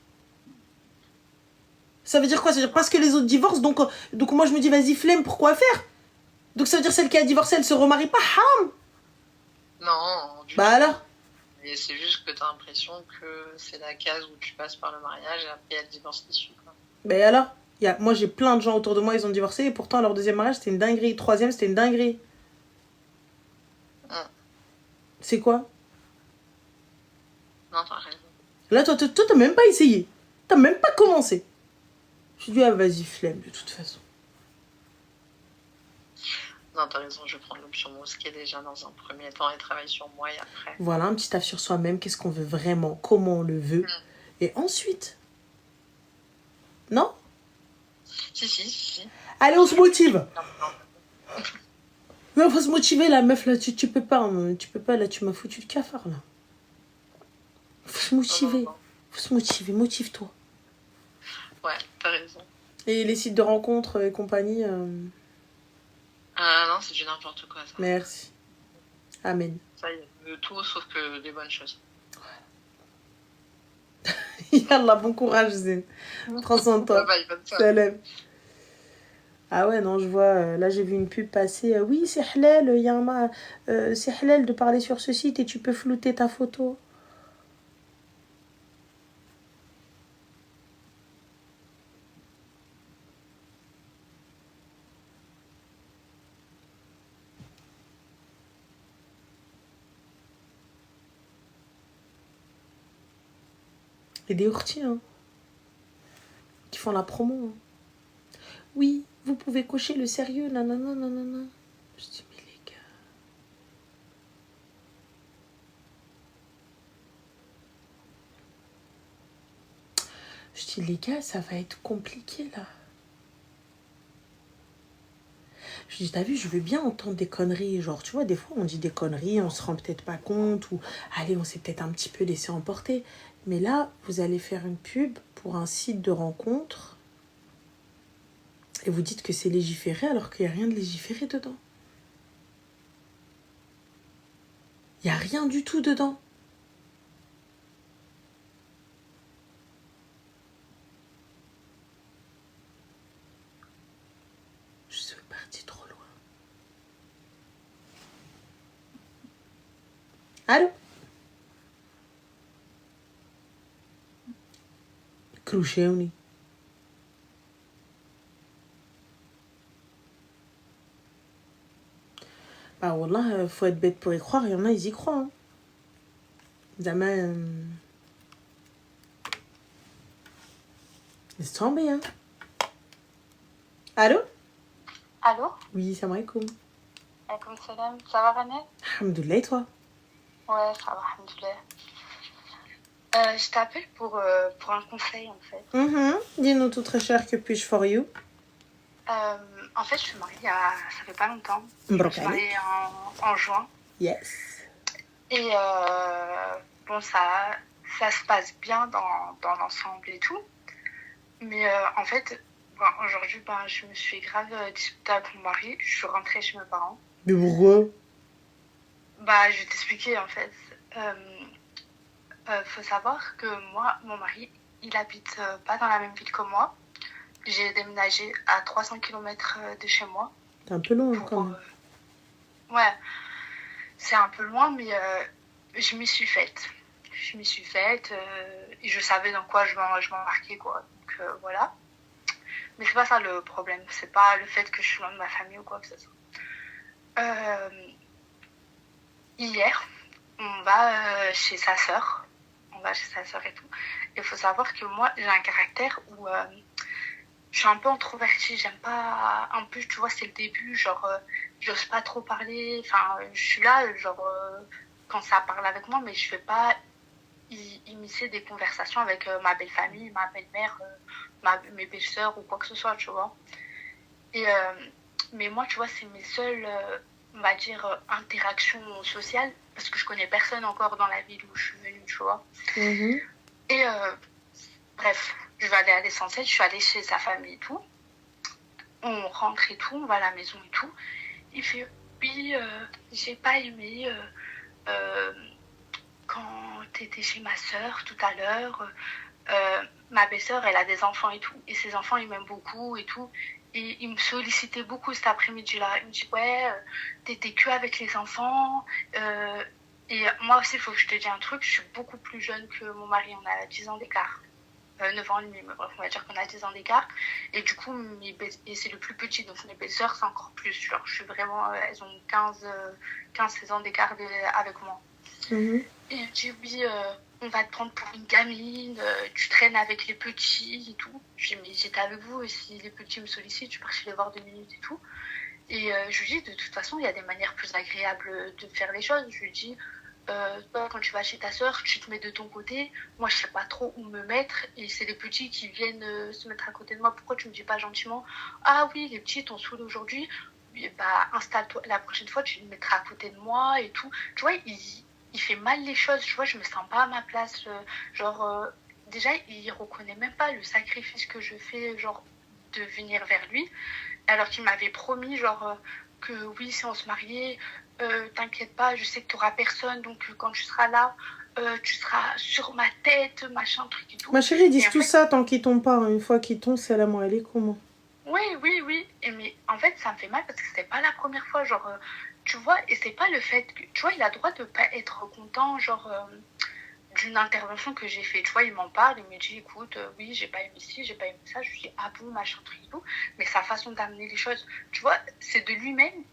Ça veut dire quoi? Ça veut dire parce que les autres divorcent, donc moi je me dis, vas-y, flemme, pourquoi faire? Donc ça veut dire celle qui a divorcé, elle se remarie pas, haram? Non, du Bah tout. alors? Et c'est juste que t'as l'impression que c'est la case où tu passes par le mariage et après il y a le divorce dessus, quoi. Bah alors? Moi j'ai plein de gens autour de moi, ils ont divorcé et pourtant leur deuxième mariage c'était une dinguerie. Troisième c'était une dinguerie. C'est quoi? Non, t'as raison. Là toi t'as même pas essayé. T'as même pas commencé. Je dis, ah vas-y, flemme de toute façon. Non, t'as raison, je vais prendre l'option mosquée déjà dans un premier temps et travailler sur moi et après. Voilà, un petit taf sur soi-même, qu'est-ce qu'on veut vraiment, comment on le veut. Et ensuite. Non? Si. Allez, on se motive. Non, faut se motiver, la meuf, là, tu peux pas, là, tu m'as foutu le cafard, là. Faut se motiver. Non. Faut se motiver, motive-toi. Ouais, t'as raison. Et les sites de rencontres et compagnie... Non, c'est du n'importe quoi, ça. Merci. Amen. Ça y est, de tout sauf que des bonnes choses. Yallah, bon courage, Zen. Prends soin de toi. Bye, bonne soirée. Salam. Ah ouais, non, je vois, là j'ai vu une pub passer. Oui, c'est halal, c'est halal de parler sur ce site et tu peux flouter ta photo. Et des ourtis, hein, qui font la promo. Hein. Oui, vous pouvez cocher le sérieux, nanana, nanana. Je dis, mais les gars... Je dis, les gars, ça va être compliqué, là. Je dis, t'as vu, je veux bien entendre des conneries. Genre, tu vois, des fois, on dit des conneries, on se rend peut-être pas compte. Ou, allez, on s'est peut-être un petit peu laissé emporter. Mais là, vous allez faire une pub pour un site de rencontre. Et vous dites que c'est légiféré alors qu'il n'y a rien de légiféré dedans. Il n'y a rien du tout dedans. Je suis partie trop loin. Allô? Cruchéoni. Bah wallah, faut être bête pour y croire. Il y en a, ils y croient. Hein. Zaman... Laisse tomber, hein. Allô? Allô? Oui, salam alaikum. Alaikum salam. Ça va, René? Alhamdoulilah, et toi? Ouais, ça va, alhamdoulilah. Je t'appelle pour un conseil, en fait. Dis-nous tout très cher, que puis-je for you? En fait, je suis mariée ça fait pas longtemps. Je suis mariée en juin. Yes. Et bon, ça se passe bien dans l'ensemble et tout. Mais en fait, Bon, aujourd'hui, je me suis grave disputée avec mon mari. Je suis rentrée chez mes parents. Mais pourquoi? Je vais t'expliquer en fait. Faut savoir que moi, mon mari, il habite pas dans la même ville que moi. J'ai déménagé à 300 km de chez moi. C'est un peu loin quand même. Ouais, c'est un peu loin, mais je m'y suis faite. Et je savais dans quoi je m'embarquais, quoi. Donc voilà. Mais c'est pas ça le problème. C'est pas le fait que je suis loin de ma famille ou quoi que ce soit. Hier, on va chez sa sœur. Et tout. Il faut savoir que moi, j'ai un caractère où je suis un peu introvertie. J'aime pas. En plus, tu vois, c'est le début. Genre, j'ose pas trop parler. Enfin, je suis là, genre, quand ça parle avec moi, mais je fais pas immiscer des conversations avec ma belle famille, ma belle-mère, mes belles-sœurs ou quoi que ce soit, tu vois. Et, mais moi, tu vois, c'est mes seules, on va dire, interactions sociales parce que je connais personne encore dans la ville où je suis venue, tu vois. Mmh. Et bref, je vais aller à l'essentiel, je suis allée chez sa famille et tout. On rentre et tout, on va à la maison et tout. Il fait, oui, j'ai pas aimé quand t'étais chez ma sœur tout à l'heure. Ma belle-sœur, elle a des enfants et tout. Et ses enfants, ils m'aiment beaucoup et tout. Et il me sollicitait beaucoup cet après-midi-là. Il me dit, ouais, t'étais que avec les enfants. Et moi aussi, il faut que je te dise un truc. Je suis beaucoup plus jeune que mon mari. On a 10 ans d'écart. 9 ans et demi, mais bref, on va dire qu'on a 10 ans d'écart. Et du coup, et c'est le plus petit, donc mes belles-sœurs, c'est encore plus. Genre, je suis vraiment, elles ont 15-16 ans d'écart avec moi. Mmh. Et il me dit, oui, on va te prendre pour une gamine, tu traînes avec les petits et tout. Je dis, mais j'étais avec vous, et si les petits me sollicitent, je pars chez les voir 2 minutes et tout. Et je lui dis, de toute façon, il y a des manières plus agréables de faire les choses. Je lui dis, toi, quand tu vas chez ta sœur, tu te mets de ton côté. Moi, je sais pas trop où me mettre. Et c'est les petits qui viennent se mettre à côté de moi. Pourquoi tu me dis pas gentiment, ah oui, les petits t'ont saoulé aujourd'hui. Et installe-toi. La prochaine fois, tu te mettras à côté de moi et tout. Tu vois, il fait mal les choses. Tu vois, je me sens pas à ma place. Déjà, il reconnaît même pas le sacrifice que je fais, genre, de venir vers lui. Alors qu'il m'avait promis, genre, que oui, si on se mariait, t'inquiète pas, je sais que t'auras personne, donc quand tu seras là, tu seras sur ma tête, machin, truc et tout. Ma chérie, ils disent tout ça tant qu'ils tombent pas. Une fois qu'ils tombent, c'est la moi, elle est comment? Oui. Mais en fait, ça me fait mal parce que c'était pas la première fois, genre, tu vois, et c'est pas le fait que, tu vois, il a le droit de pas être content, genre, d'une intervention que j'ai fait. Tu vois, il m'en parle, il me dit, écoute, oui, j'ai pas aimé ci, j'ai pas aimé ça. Je lui dis, ah bon, machin, truc et tout. Mais sa façon d'amener les choses, tu vois, c'est de lui-même.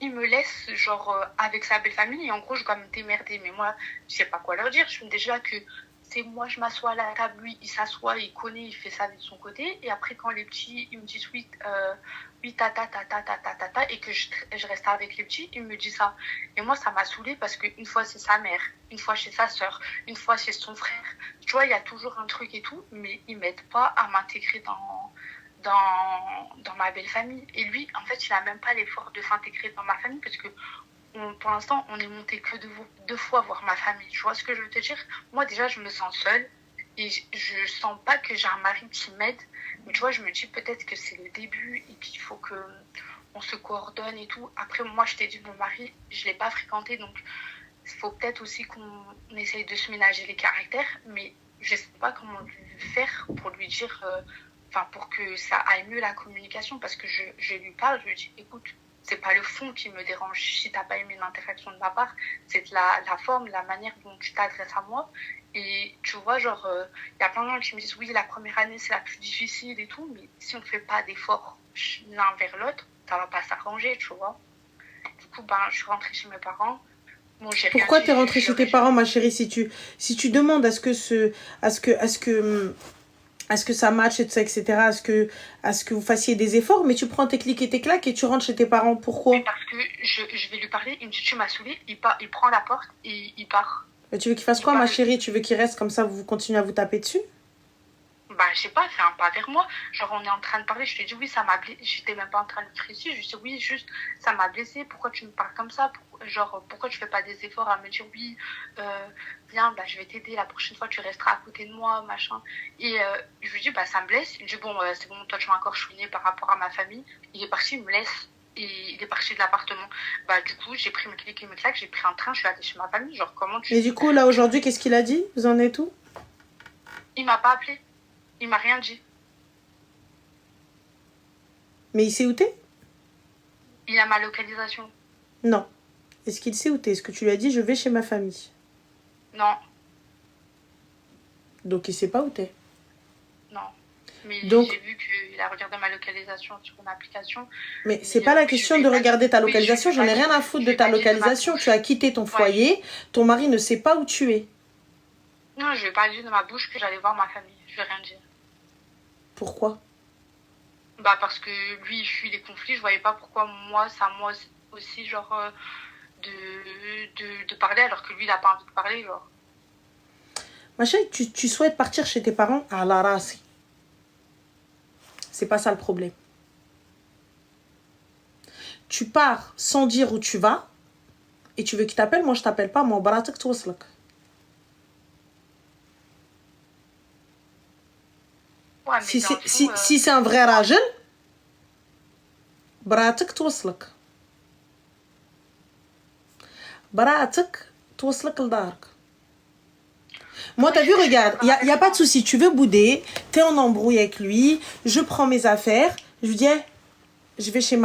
Il me laisse, genre, avec sa belle famille, et en gros, je dois me démerder. Mais moi, je sais pas quoi leur dire. Je me dis déjà que c'est moi, je m'assois à la table, lui, il s'assoit, il connaît, il fait ça de son côté. Et après, quand les petits, ils me disent oui, et que je reste avec les petits, il me dit ça. Et moi, ça m'a saoulée parce qu'une fois, c'est sa mère, une fois, chez sa sœur, une fois, chez son frère. Tu vois, il y a toujours un truc et tout, mais ils m'aident pas à m'intégrer dans ma belle famille. Et lui, en fait, il a même pas l'effort de s'intégrer dans ma famille parce que pour l'instant, on est monté que 2 fois voir ma famille. Tu vois ce que je veux te dire? Moi, déjà, je me sens seule et je sens pas que j'ai un mari qui m'aide. Mais tu vois, je me dis peut-être que c'est le début et qu'il faut que on se coordonne et tout. Après, moi, je t'ai dit, mon mari, je l'ai pas fréquenté, donc il faut peut-être aussi qu'on essaye de se ménager les caractères, mais je sais pas comment lui faire pour lui dire, pour que ça aille mieux la communication, parce que je lui parle, je lui dis, écoute, c'est pas le fond qui me dérange si t'as pas aimé une interaction de ma part, c'est la forme, la manière dont tu t'adresses à moi. Et tu vois, genre, y a plein de gens qui me disent, oui, la première année, c'est la plus difficile et tout, mais si on fait pas d'efforts l'un vers l'autre, ça va pas s'arranger, tu vois. Du coup, je suis rentrée chez mes parents. Bon, Pourquoi t'es rentrée chez tes parents, ma chérie, si tu demandes à ce que ça matche et tout ça, etc., à ce que vous fassiez des efforts, mais tu prends tes clics et tes claques et tu rentres chez tes parents. Pourquoi? Mais parce que je vais lui parler, il me dit, tu m'as saoulée, il prend la porte et il part. Mais tu veux qu'il fasse quoi, ma chérie? Tu veux qu'il reste comme ça, vous continuez à vous taper dessus? Bah, je sais pas, fais un pas vers moi. Genre, on est en train de parler, je te dis oui, ça m'a blessé. J'étais même pas en train de crier dessus. Je lui dis oui, juste, ça m'a blessé. Pourquoi tu me parles comme ça? Genre, pourquoi tu fais pas des efforts à me dire oui, viens, bah, je vais t'aider. La prochaine fois, tu resteras à côté de moi, machin. Et je lui dis, bah, ça me blesse. Il me dit, bon, c'est bon, toi, tu m'as encore chouiné par rapport à ma famille. Il est parti, il me laisse. Et il est parti de l'appartement. Bah, du coup, j'ai pris mes clics et mes claques, j'ai pris un train, je suis allée chez ma famille. Genre, comment tu. Et du coup, là, aujourd'hui, qu'est-ce qu'il a dit? Vous en êtes où? Il m'a pas appelé. Il m'a rien dit. Mais il sait où t'es? Il a ma localisation. Non. Est-ce qu'il sait où t'es? Est-ce que tu lui as dit je vais chez ma famille? Non, Donc il sait pas où t'es. non. Mais Donc- j'ai vu qu'il a regardé ma localisation sur une application. Mais c'est pas la question de regarder ta Oui, localisation, je j'en ai vais rien à pas- foutre je de vais ta pas dire de ma localisation. bouche. Tu as quitté ton foyer, ton mari ne sait pas où tu es. Non, je vais pas dire de ma bouche que j'allais voir ma famille. Je vais rien dire. Pourquoi? Bah, parce que lui, il fuit les conflits. Je voyais pas pourquoi moi, ça moi aussi, genre, de parler alors que lui, il a pas envie de parler, genre. Ma chérie, tu souhaites partir chez tes parents à la race. C'est pas ça le problème. Tu pars sans dire où tu vas et tu veux qu'il t'appelle, moi je t'appelle pas, moi baratek توصلك. Ouais, mais Si dans c'est le fond, si c'est un vrai راجل براتك توصلك. براتك توصلك لدارك. Moi, t'as vu, regarde, y a pas de souci. Tu veux bouder, t'es en embrouille avec lui, je prends mes affaires, je lui dis, hey, je vais chez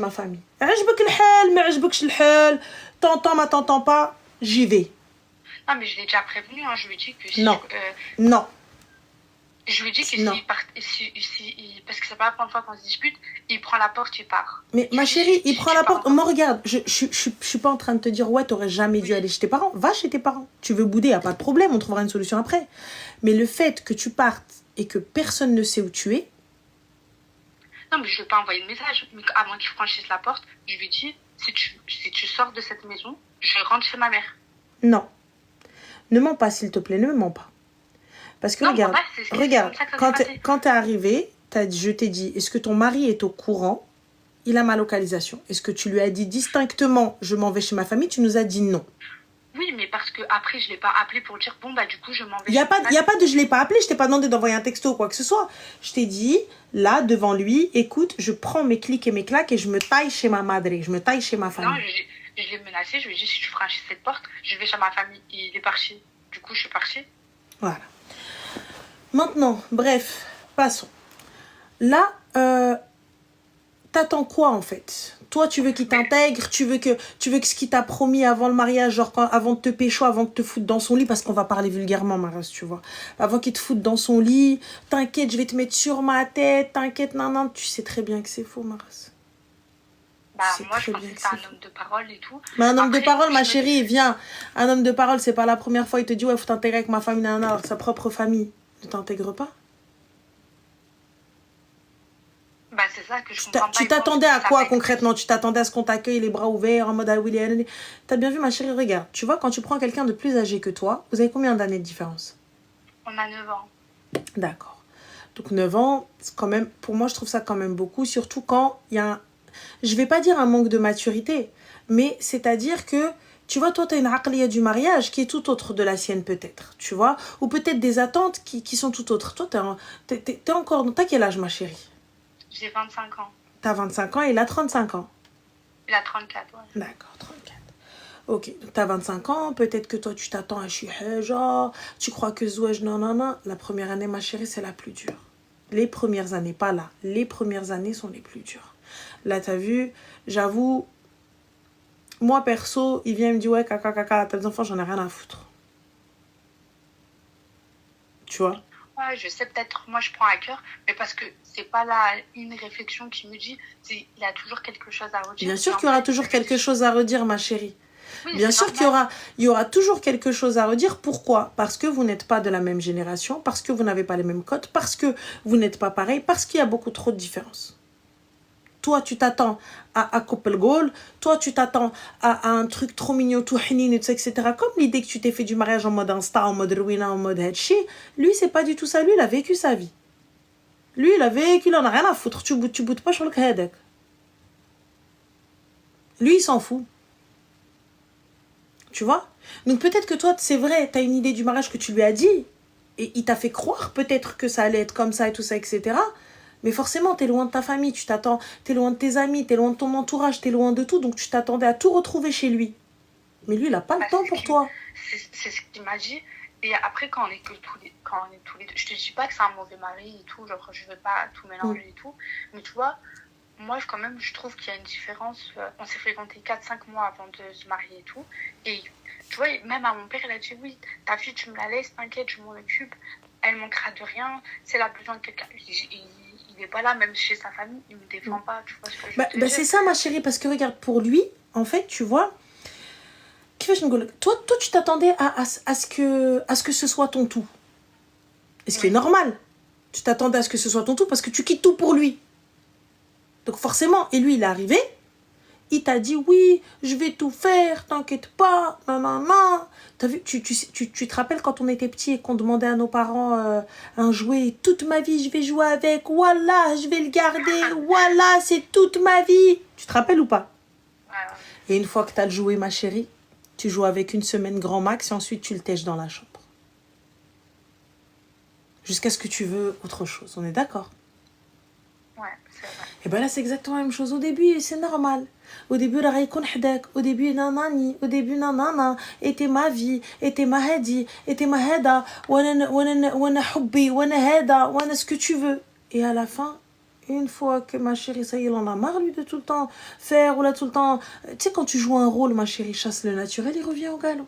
ma famille. عجبك الحال ما عجبكش الحال, t'entends, ma t'entends pas, j'y vais. Non, mais je l'ai déjà prévenu, hein. Je lui ai dit que si, Non. Non. je lui ai dit que Non. s'il part, parce que c'est pas la première fois qu'on se dispute, il prend la porte, il part. Mais ma chérie, il prend la porte. Moi, regarde, je suis pas en train de te dire, ouais, t'aurais jamais dû aller chez tes parents. Va chez tes parents. Tu veux bouder, y a pas de problème, on trouvera une solution après. Mais le fait que tu partes et que personne ne sait où tu es, Non, mais je lui ai pas envoyé de message. Mais avant qu'il franchisse la porte, je lui ai dit, si tu sors de cette maison, je rentre chez ma mère. non. Ne mens pas, s'il te plaît, ne me mens pas. Parce que Non, regarde, ouais, c'est regarde, comme ça que ça s'est passé. quand t'es arrivé, je t'ai dit, est-ce que ton mari est au courant? Il a ma localisation. Est-ce que tu lui as dit distinctement, je m'en vais chez ma famille? Tu nous as dit non. Oui, mais parce que après je l'ai pas appelé pour dire, bon, bah, du coup, je m'en vais. Il y a pas de je l'ai pas appelé, je t'ai pas demandé d'envoyer un texto ou quoi que ce soit. Je t'ai dit, là, devant lui, écoute, je prends mes clics et mes claques et je me taille chez ma madre, je me taille chez ma Non, famille. je l'ai menacé, je lui ai dit, si tu franchis cette porte, je vais chez ma famille. Et il est parti. Du coup, je suis partie. Voilà. Maintenant, bref, passons. Là, t'attends quoi en fait? Toi, tu veux qu'il t'intègre, tu veux que ce qu'il t'a promis avant le mariage, genre avant de te pécho, avant de te foutre dans son lit, parce qu'on va parler vulgairement, Maras, tu vois. Avant qu'il te foute dans son lit, t'inquiète, je vais te mettre sur ma tête, t'inquiète, nan, tu sais très bien que c'est faux, Maras. Bah, C'est moi, je très pensais bien que que c'était c'est un homme de parole et tout. Mais un homme Après, de parole, ma je me chérie, viens. Un homme de parole, c'est pas la première fois, il te dit, ouais, faut t'intégrer avec ma famille, nan, alors que sa propre famille ne t'intègre pas. Bah, c'est ça que je comprends pas. Tu t'attendais à quoi concrètement? Tu t'attendais à ce qu'on t'accueille les bras ouverts en mode ah oui, t'as bien vu ma chérie, regarde. Tu vois, quand tu prends quelqu'un de plus âgé que toi, vous avez combien d'années de différence? On a 9 ans. D'accord. Donc 9 ans, c'est quand même, pour moi je trouve ça quand même beaucoup, surtout quand il y a un, je vais pas dire un manque de maturité, mais c'est-à-dire que tu vois, toi, tu as une aqliya du mariage qui est tout autre de la sienne peut-être, tu vois, ou peut-être des attentes qui sont tout autres. Toi, t'es encore, t'as quel âge ma chérie? J'ai 25 ans. T'as 25 ans et il a 35 ans. Il a 34, ouais. D'accord, 34. Ok, donc t'as 25 ans, peut-être que toi tu t'attends à genre, tu crois que zouaj, non. La première année, ma chérie, c'est la plus dure. Les premières années, pas là. Les premières années sont les plus dures. Là, t'as vu, j'avoue, moi perso, il vient et me dit ouais, caca, t'as des enfants, j'en ai rien à foutre. Tu vois? Ouais, je sais, peut-être, moi je prends à cœur, mais parce que c'est pas là une réflexion qui me dit, il a toujours quelque chose à redire. Bien sûr qu'il y aura toujours quelque chose à redire, ma chérie. Oui, Bien sûr qu'il y aura toujours quelque chose à redire. Pourquoi? Parce que vous n'êtes pas de la même génération, parce que vous n'avez pas les mêmes codes, parce que vous n'êtes pas pareil, parce qu'il y a beaucoup trop de différences. Toi, tu t'attends à couple goal, toi, tu t'attends à un truc trop mignon, tout hinin, etc. Comme l'idée que tu t'es fait du mariage en mode Insta, en mode Rwina, en mode Hedchi. Lui, c'est pas du tout ça. Lui, il a vécu sa vie. Lui, il a vécu, il en a rien à foutre. Tu boutes pas sur le Khadek. Lui, il s'en fout. Tu vois? Donc peut-être que toi, c'est vrai, t'as une idée du mariage que tu lui as dit. Et il t'a fait croire peut-être que ça allait être comme ça et tout ça, etc. Mais forcément, t'es loin de ta famille, t'es loin de tes amis, t'es loin de ton entourage, t'es loin de tout. Donc tu t'attendais à tout retrouver chez lui. Mais lui, il n'a pas le temps pour toi. C'est ce qu'il m'a dit. Et après, quand on est tous les deux, je te dis pas que c'est un mauvais mari et tout, genre je veux pas tout mélanger et tout. Mais tu vois, moi, quand même, je trouve qu'il y a une différence. On s'est fréquenté 4-5 mois avant de se marier et tout. Et tu vois, même à mon père, il a dit oui, ta fille, tu me la laisses, t'inquiète, je m'en occupe. Elle manquera de rien. Si elle a besoin de quelqu'un. Il n'est pas là, même chez sa famille, il me défend pas. Tu vois ce que je veux dire. C'est ça, ma chérie, parce que regarde, pour lui, en fait, tu vois, toi, tu t'attendais à ce que ce soit ton tout. Et ce qui est normal. Tu t'attendais à ce que ce soit ton tout parce que tu quittes tout pour lui. Donc forcément, et lui, il est arrivé, il t'a dit oui, je vais tout faire, t'inquiète pas, non, non, non. T'as vu, tu te rappelles quand on était petits et qu'on demandait à nos parents un jouet, toute ma vie, je vais jouer avec, voilà, je vais le garder, voilà, c'est toute ma vie. Tu te rappelles ou pas? Et une fois que t'as le jouet, ma chérie, tu joues avec une semaine grand max et ensuite tu le tèches dans la chambre. Jusqu'à ce que tu veux autre chose, on est d'accord? Ouais, c'est vrai. Et bien là, c'est exactement la même chose au début, et c'est normal. Au début, la raïkoun hadak, au début, nanani, au début, nanana, était ma vie, était ma hadi, était ma hada, wana hubbi, wana hada, wana ce que tu veux. Et à la fin, une fois que ma chérie, ça y est, il en a marre, lui, de tout le temps faire, ou là, tout le temps... Tu sais, quand tu joues un rôle, ma chérie, chasse le naturel, il revient au galop.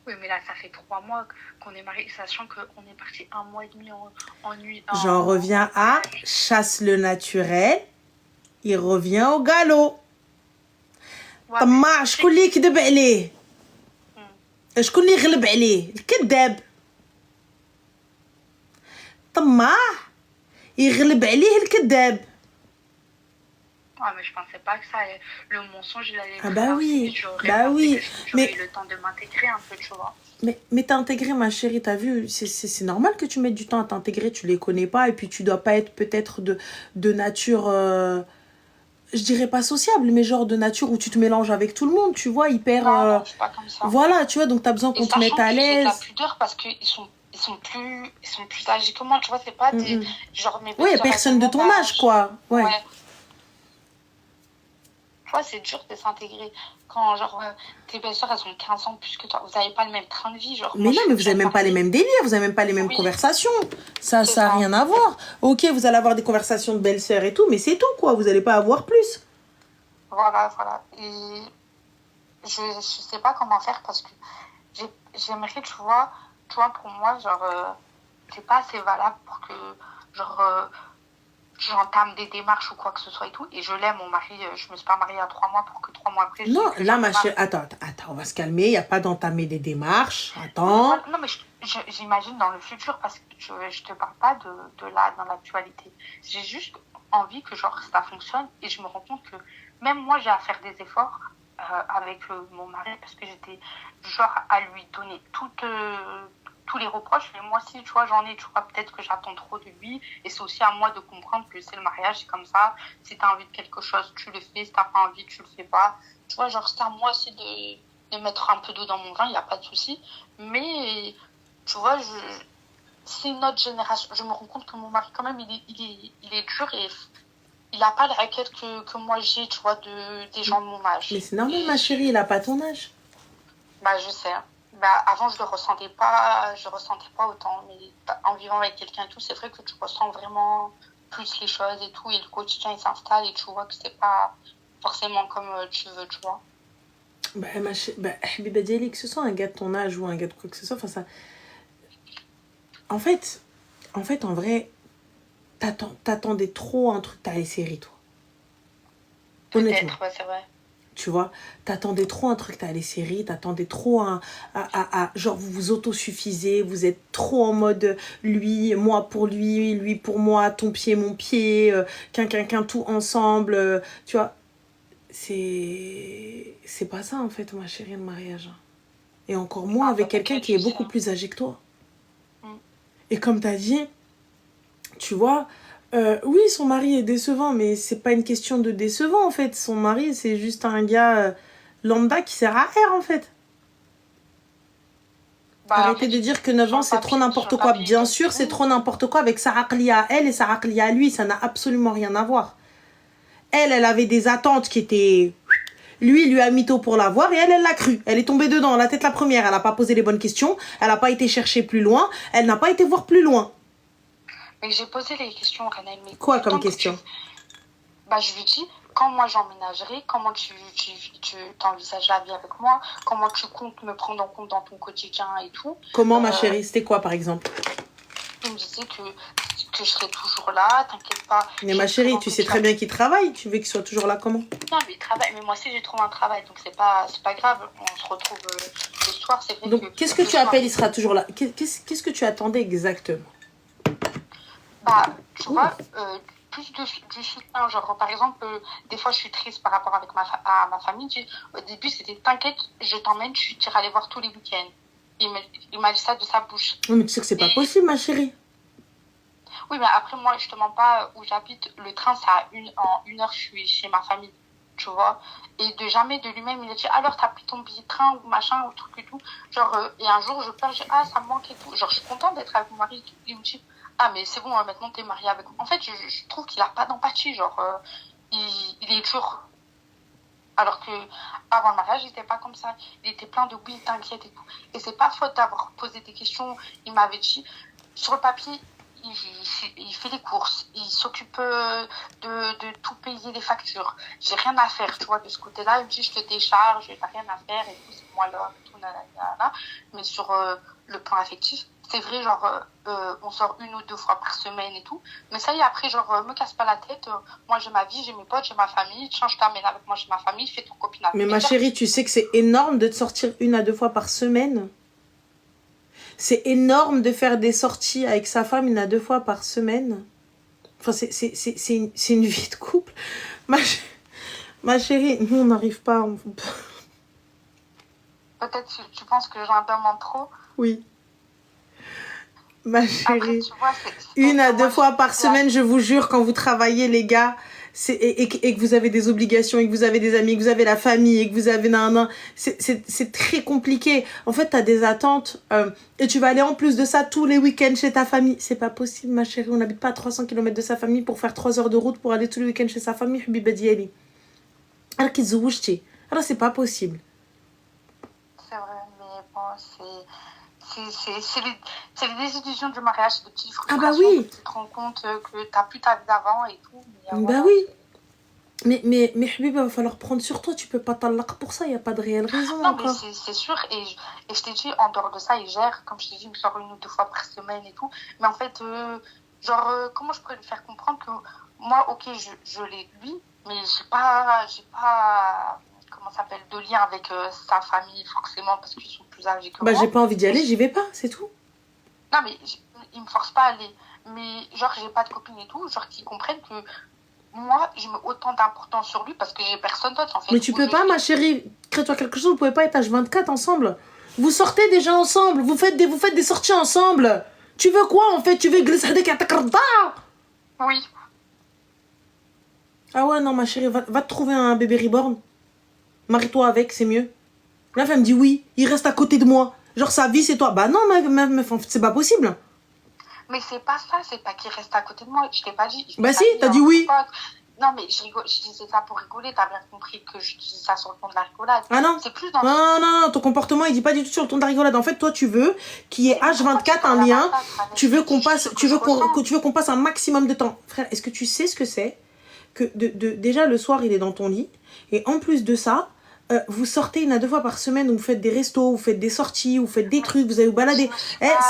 Oui, mais là, ça fait 3 mois qu'on est mariés, sachant qu'on est parti 1 mois et demi en nuit. J'en reviens à chasse le naturel, il revient au galop. طماع شكون اللي يكذب عليه شكون اللي يغلب عليه الكذاب طماع يغلب عليه الكذاب. Ah, mais je pensais pas que ça, le mensonge, il allait. Ah bah oui, bah oui. Mais eu le temps de m'intégrer un peu, tu vois. Mais t'as intégré, ma chérie, t'as vu, c'est normal que tu mettes du temps à t'intégrer, tu les connais pas, et puis tu dois pas être peut-être de nature, je dirais pas sociable, mais genre de nature où tu te mélanges avec tout le monde, tu vois, hyper... Non, je suis pas comme ça. Voilà, tu vois, donc t'as besoin qu'on te mette à l'aise. Et la pudeur parce qu'ils sont plus âgés que moi, tu vois, c'est pas des... Genre mes ouais, personne de ton âge, quoi. Ouais. Tu vois, c'est dur de s'intégrer. Quand, genre, tes belles-sœurs, elles ont 15 ans plus que toi. Vous n'avez pas le même train de vie. Genre, mais non, mais vous n'avez même pas les mêmes délires. Vous n'avez même pas les mêmes conversations. Ça n'a rien à voir. Ok, vous allez avoir des conversations de belles-sœurs et tout, mais c'est tout, quoi. Vous n'allez pas avoir plus. Voilà. Et je ne sais pas comment faire parce que j'aimerais, tu vois, pour moi, genre, c'est pas assez valable pour que, genre... j'entame des démarches ou quoi que ce soit et tout, et je l'aime, mon mari, je me suis pas mariée à 3 mois pour que 3 mois après... Non, là, ma chérie, attends, on va se calmer, il n'y a pas d'entamer des démarches, attends. Non, mais j'imagine dans le futur, parce que je te parle pas de là, dans l'actualité. J'ai juste envie que, genre, ça fonctionne, et je me rends compte que même moi, j'ai à faire des efforts avec mon mari, parce que j'étais, genre, à lui donner tous les reproches, mais moi aussi, tu vois, j'en ai, tu vois, peut-être que j'attends trop de lui, et c'est aussi à moi de comprendre que c'est le mariage, c'est comme ça, si t'as envie de quelque chose, tu le fais, si t'as pas envie, tu le fais pas, tu vois, genre, c'est à moi aussi de mettre un peu d'eau dans mon vin, il n'y a pas de souci, mais, tu vois, c'est une autre génération, je me rends compte que mon mari, quand même, il est dur, et il n'a pas la raquette que moi j'ai, tu vois, des gens de mon âge. Mais c'est normal, ma chérie, il n'a pas ton âge. Bah, je sais, hein. Bah, avant, je ressentais pas autant, mais en vivant avec quelqu'un et tout, c'est vrai que tu ressens vraiment plus les choses et tout, et le quotidien, il s'installe, et tu vois que c'est pas forcément comme tu veux, tu vois. Bah, Habiba Diali, que ce soit un gars de ton âge ou un gars de quoi que ce soit, enfin ça... En fait, en vrai, t'attendais trop un truc, t'as les séries, toi. Honnêtement. Peut-être, ouais, c'est vrai. Tu vois, t'attendais trop un truc, t'as les séries, t'attendais trop genre vous vous autosuffisez, vous êtes trop en mode lui, moi pour lui pour moi, ton pied, mon pied, qu'un tout ensemble, tu vois. C'est pas ça en fait, ma chérie, le mariage. Et encore moins avec quelqu'un qui est beaucoup plus âgé que toi. Et comme t'as dit, tu vois, Oui, son mari est décevant, mais c'est pas une question de décevant, en fait. Son mari, c'est juste un gars lambda qui sert à R, en fait. Arrêtez de dire que 9 ans, c'est trop n'importe quoi. Bien sûr, c'est trop n'importe quoi avec sa aqliya à elle et sa aqliya à lui. Ça n'a absolument rien à voir. Elle avait des attentes qui étaient... Lui, il lui a mytho pour l'avoir et elle l'a cru. Elle est tombée dedans, la tête la première. Elle n'a pas posé les bonnes questions. Elle n'a pas été chercher plus loin. Elle n'a pas été voir plus loin. Mais j'ai posé les questions, Renel. Mais quoi comme question? Je lui dis, quand moi j'emménagerai, comment tu t'envisages la vie avec moi? Comment tu comptes me prendre en compte dans ton quotidien et tout? Comment, ma chérie? C'était quoi, par exemple? Il me disait que je serai toujours là, t'inquiète pas. Mais ma chérie, tu sais très bien qu'il travaille. Tu veux qu'il soit toujours là comment? Non, mais il travaille. Mais moi aussi, j'ai trouvé un travail. Donc, c'est pas grave. On se retrouve le soir. C'est vrai. Donc, qu'est-ce que tu appelles, il sera toujours là? Qu'est-ce que tu attendais exactement? Tu vois, plus du soutien. Genre, par exemple, des fois, je suis triste par rapport avec à ma famille. Au début, c'était t'inquiète, je t'emmène, tu iras les voir tous les week-ends. Il m'a dit ça de sa bouche. Oui, mais tu sais que c'est pas possible, ma chérie. Oui, mais après, moi, je te mens pas où j'habite. Le train, en 1 heure, je suis chez ma famille. Tu vois. Et de jamais de lui-même, il a dit, alors, t'as pris ton billet de train ou machin, ou truc et tout. Genre, et un jour, je pleure, je dis, ah, ça me manque et tout. Genre, je suis contente d'être avec mon mari. Il me dit, ah, mais c'est bon, maintenant, t'es mariée avec moi. En fait, je trouve qu'il a pas d'empathie. Genre, il est dur. Alors que avant le mariage, il était pas comme ça. Il était plein de oui, t'inquiète et tout. Et c'est pas faute d'avoir posé des questions. Il m'avait dit, sur le papier, il fait les courses, il s'occupe de tout payer les factures. J'ai rien à faire, tu vois, de ce côté-là. Il me dit, je te décharge, t'as rien à faire et tout, c'est moi là, tout, nanana. Mais sur le plan affectif, c'est vrai, genre, on sort 1 ou 2 fois par semaine et tout. Mais ça y est, après, genre, me casse pas la tête. Moi, j'ai ma vie, j'ai mes potes, j'ai ma famille. Tiens, je t'amène avec moi, j'ai ma famille, fais ton copinage. Mais ma chérie, tu sais que c'est énorme de te sortir 1 à 2 fois par semaine. C'est énorme de faire des sorties avec sa femme 1 à 2 fois par semaine. Enfin, c'est une vie de couple. Ma chérie, nous, on n'arrive pas. Peut-être tu penses que j'en demande trop. Oui. Ma chérie, après, tu vois, 1 à 2 fois par semaine, je vous jure, quand vous travaillez, les gars, et que vous avez des obligations, et que vous avez des amis, que vous avez la famille, et que vous avez c'est très compliqué. En fait, t'as des attentes, et tu vas aller en plus de ça tous les week-ends chez ta famille. C'est pas possible, ma chérie, on n'habite pas à 300 km de sa famille pour faire 3 heures de route pour aller tous les week-ends chez sa famille. Alors qu'ils zououchti. Alors, c'est pas possible. C'est vrai, mais bon, c'est les désillusions du mariage, c'est des petites frustrations. Ah bah oui. Tu te rends compte que t'as plus ta vie d'avant et tout. Mais bah oui. Mais Habib, il va falloir prendre sur toi. Tu peux pas t'allaq pour ça. Il n'y a pas de réelle raison. Non, encore. Mais c'est sûr. Et je t'ai dit, en dehors de ça, il gère. Comme je t'ai dit, il me sort 1 ou 2 fois par semaine et tout. Mais en fait, comment je pourrais lui faire comprendre que moi, ok, je l'ai lui, mais j'ai pas comment ça s'appelle, de lien avec sa famille, forcément, parce qu'ils sont plus âgés que moi. J'ai pas envie d'y aller, j'y vais pas, c'est tout. Non, mais il me force pas à aller. Mais genre, j'ai pas de copine et tout, genre, qu'ils comprennent que moi, je mets autant d'importance sur lui parce que j'ai personne d'autre, en fait. Mais tu peux pas, ma chérie, crée-toi quelque chose, vous pouvez pas être H24 ensemble. Vous sortez déjà ensemble, vous faites des sorties ensemble. Tu veux quoi, en fait? Tu veux glisser des katakarda? Oui. Ah ouais, non, ma chérie, va te trouver un bébé reborn. Marie-toi avec, c'est mieux. La femme me dit oui, il reste à côté de moi. Genre sa vie, c'est toi. Bah non, meuf, c'est pas possible. Mais c'est pas ça, c'est pas qu'il reste à côté de moi. Je t'ai pas dit. Bah si, t'as dit oui. Non, mais je disais ça pour rigoler. T'as bien compris que je disais ça sur le ton de la rigolade. Ah non. C'est plus dans non, ton comportement, il dit pas du tout sur le ton de la rigolade. En fait, toi, tu veux qu'il y ait H24 un lien. Tu veux qu'on passe un maximum de temps. Frère, est-ce que tu sais ce que c'est que déjà, le soir, il est dans ton lit. Et en plus de ça, vous sortez 1 à 2 fois par semaine, vous faites des restos, vous faites des sorties, vous faites des trucs, vous allez vous balader.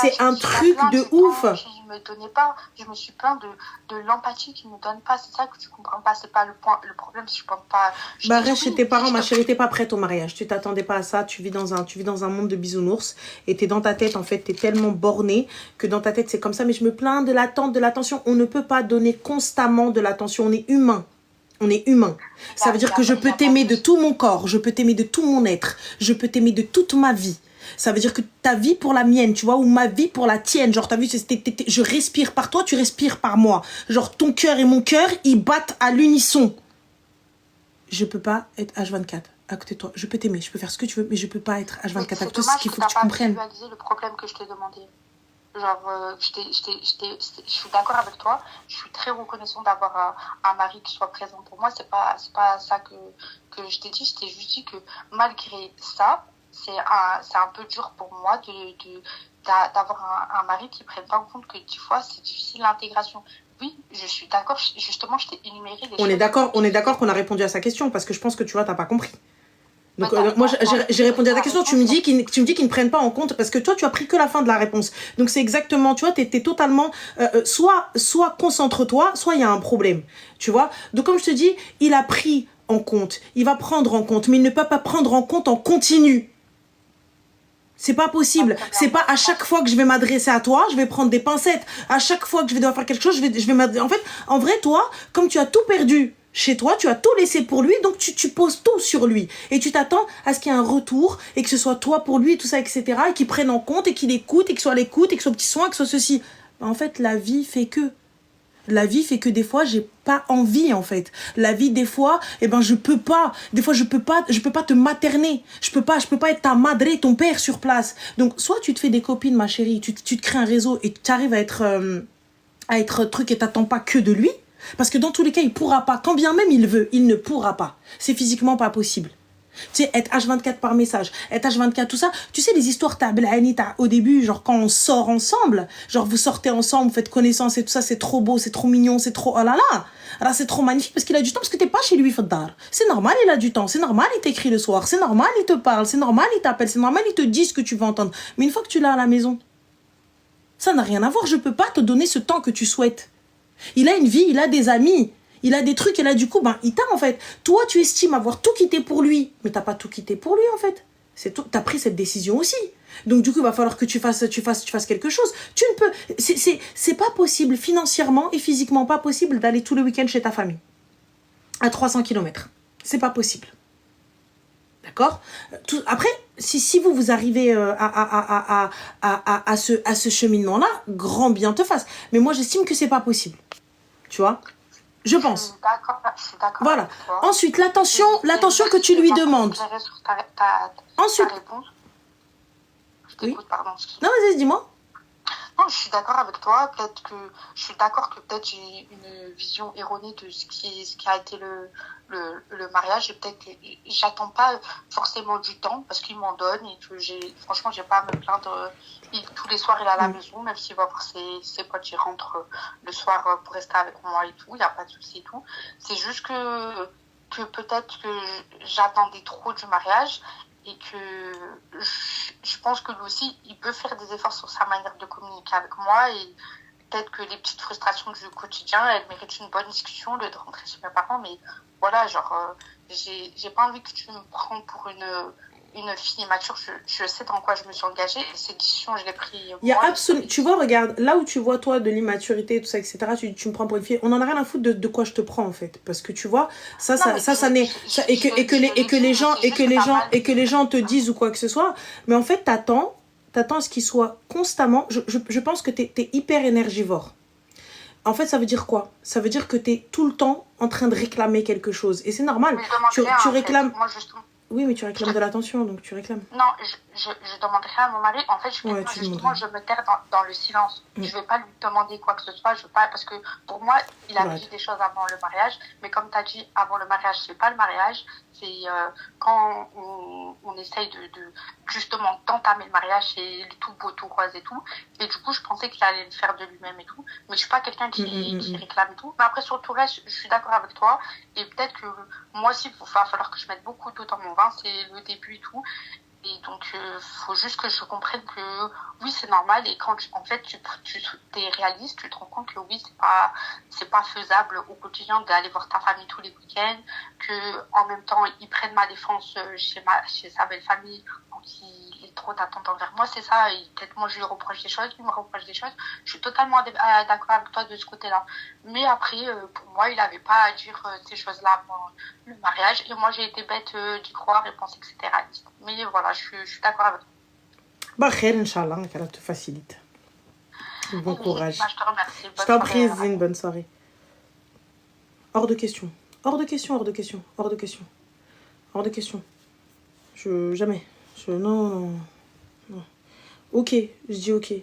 C'est un truc de ouf. Je me suis plaint de l'empathie qu'ils me donnent pas. C'est ça que tu comprends pas. C'est pas le problème, si je pense pas. Bah reste chez tes parents, ma chérie, t'es pas prête au mariage. Tu t'attendais pas à ça. Tu vis dans un monde de bisounours. Et t'es dans ta tête, en fait, t'es tellement bornée que dans ta tête, c'est comme ça. Mais je me plains de l'attente, de l'attention. On ne peut pas donner constamment de l'attention. On est humain. On est humain. Ça veut dire que je peux t'aimer de tout mon corps, je peux t'aimer de tout mon être, je peux t'aimer de toute ma vie. Ça veut dire que ta vie pour la mienne, tu vois, ou ma vie pour la tienne. Genre, t'as vu, je respire par toi, tu respires par moi. Genre, ton cœur et mon cœur, ils battent à l'unisson. Je peux pas être H24 à côté de toi. Je peux t'aimer, je peux faire ce que tu veux, mais je peux pas être H24 à côté de toi. C'est ce qu'il faut que tu comprennes. C'est dommage que tu n'as pas visualisé le problème que je t'ai demandé. Genre, je suis d'accord avec toi. Je suis très reconnaissante d'avoir un mari qui soit présent pour moi. C'est pas ça que je t'ai dit. Je t'ai juste dit que malgré ça, c'est un peu dur pour moi d'avoir un mari qui prenne pas en compte que des fois, c'est difficile l'intégration. Oui, je suis d'accord. Justement, je t'ai énuméré les choses. On est d'accord qu'on a répondu à sa question parce que je pense que tu vois, t'as pas compris. Donc, moi, j'ai répondu à ta question. Tu me dis qu'ils ne prennent pas en compte parce que toi, tu as pris que la fin de la réponse. Donc, c'est exactement, tu vois, t'es totalement, soit concentre-toi, soit il y a un problème. Tu vois? Donc, comme je te dis, il a pris en compte. Il va prendre en compte, mais il ne peut pas prendre en compte en continu. C'est pas possible. C'est pas à chaque fois que je vais m'adresser à toi, je vais prendre des pincettes. À chaque fois que je vais devoir faire quelque chose, je vais m'adresser. En fait, en vrai, toi, comme tu as tout perdu chez toi, tu as tout laissé pour lui, donc tu poses tout sur lui. Et tu t'attends à ce qu'il y ait un retour, et que ce soit toi pour lui, et tout ça, etc. Et qu'il prenne en compte, et qu'il écoute, et qu'il soit à l'écoute, et que ce soit petit soin, et que ce soit ceci. En fait, la vie fait que. La vie fait que des fois, j'ai pas envie, en fait. La vie, des fois, je peux pas. Des fois, je peux pas te materner. Je peux pas être ta madre, ton père sur place. Donc, soit tu te fais des copines, ma chérie, tu te crées un réseau et tu arrives à être truc et t'attends pas que de lui. Parce que dans tous les cas, il pourra pas. Quand bien même il veut, il ne pourra pas. C'est physiquement pas possible. Tu sais, être H24 par message, être H24, tout ça. Tu sais, les histoires au début, genre quand on sort ensemble, genre vous sortez ensemble, vous faites connaissance et tout ça, c'est trop beau, c'est trop mignon, c'est trop... Oh là là. Alors c'est trop magnifique parce qu'il a du temps, parce que t'es pas chez lui, Faddar. C'est normal, il a du temps. C'est normal, il t'écrit le soir. C'est normal, il te parle. C'est normal, il t'appelle. C'est normal, il te dit ce que tu veux entendre. Mais une fois que tu l'as à la maison, ça n'a rien à voir. Je peux pas te donner ce temps que tu souhaites. Il a une vie, il a des amis. Il a des trucs et là, du coup, il t'a, en fait. Toi, tu estimes avoir tout quitté pour lui. Mais t'as pas tout quitté pour lui, en fait. C'est tout. T'as pris cette décision aussi. Donc, du coup, il va falloir que tu fasses quelque chose. Tu ne peux... C'est pas possible, financièrement et physiquement, pas possible d'aller tous les week-ends chez ta famille. À 300 km. C'est pas possible. D'accord? Après, si vous arrivez à ce cheminement-là, grand bien te fasse. Mais moi, j'estime que c'est pas possible. Tu vois? Je pense. Je suis d'accord. Voilà. Ensuite, l'attention que tu lui demandes. Ensuite. Je t'écoute, pardon. Non, vas-y, dis-moi. Non, je suis d'accord avec toi. Je suis d'accord que peut-être j'ai une vision erronée de ce qui a été le mariage. Et peut-être que j'attends pas forcément du temps parce qu'il m'en donne et que franchement, j'ai pas à me plaindre. Tous les soirs, il est à la maison, même s'il va voir ses potes, il rentre le soir pour rester avec moi et tout. Il n'y a pas de souci et tout. C'est juste que peut-être que j'attendais trop du mariage. Et que je pense que lui aussi, il peut faire des efforts sur sa manière de communiquer avec moi. Et peut-être que les petites frustrations du quotidien, elles méritent une bonne discussion, de rentrer chez mes parents. Mais voilà, genre, j'ai pas envie que tu me prends pour une fille immature. Je sais dans quoi je me suis engagée. Et cette décision, je l'ai prise. Tu vois, regarde, là où tu vois, toi, de l'immaturité, tout ça, etc., tu me prends pour une fille. On en a rien à foutre de quoi je te prends, en fait. Parce que tu vois, et que les gens te disent ou quoi que ce soit. Mais en fait, t'attends à ce qu'il soit constamment... Je pense que t'es hyper énergivore. En fait, ça veut dire quoi? Ça veut dire que t'es tout le temps en train de réclamer quelque chose. Et c'est normal. Tu réclames... Moi, justement. Oui, mais tu réclames de l'attention, donc tu réclames. Non, je demande rien à mon mari. En fait, je me terre dans le silence. Je vais pas lui demander quoi que ce soit. Je veux pas, parce que pour moi, il a vécu des choses avant le mariage. Mais comme tu as dit, avant le mariage, c'est pas le mariage. C'est quand on essaye de justement d'entamer le mariage, c'est tout beau, tout rose et tout. Et du coup, je pensais qu'il allait le faire de lui-même et tout. Mais je suis pas quelqu'un qui réclame et tout. Mais après, sur tout le reste, je suis d'accord avec toi. Et peut-être que moi aussi, il va falloir que je mette beaucoup d'eau dans mon vin. C'est le début et tout. Et donc, faut juste que je comprenne que oui, c'est normal. Et quand en fait, tu es réaliste, tu te rends compte que oui, c'est pas faisable au quotidien d'aller voir ta famille tous les week-ends, que en même temps, ils prennent ma défense chez sa belle famille, donc il est trop d'attente envers moi. C'est ça. Et peut-être moi, je lui reproche des choses, lui me reproche des choses. Je suis totalement d'accord avec toi de ce côté-là. Mais après, pour moi, il avait pas à dire ces choses-là avant le mariage. Et moi, j'ai été bête d'y croire et penser que c'était réaliste. Mais voilà, je suis d'accord avec toi. Bah, khair, Inch'Allah, qu'Allah te facilite. Bon courage. Bah, je te remercie. Je t'en prie, une bonne soirée. Hors de question. Hors de question, hors de question, hors de question. Hors de question. Jamais. Non. Ok, je dis ok.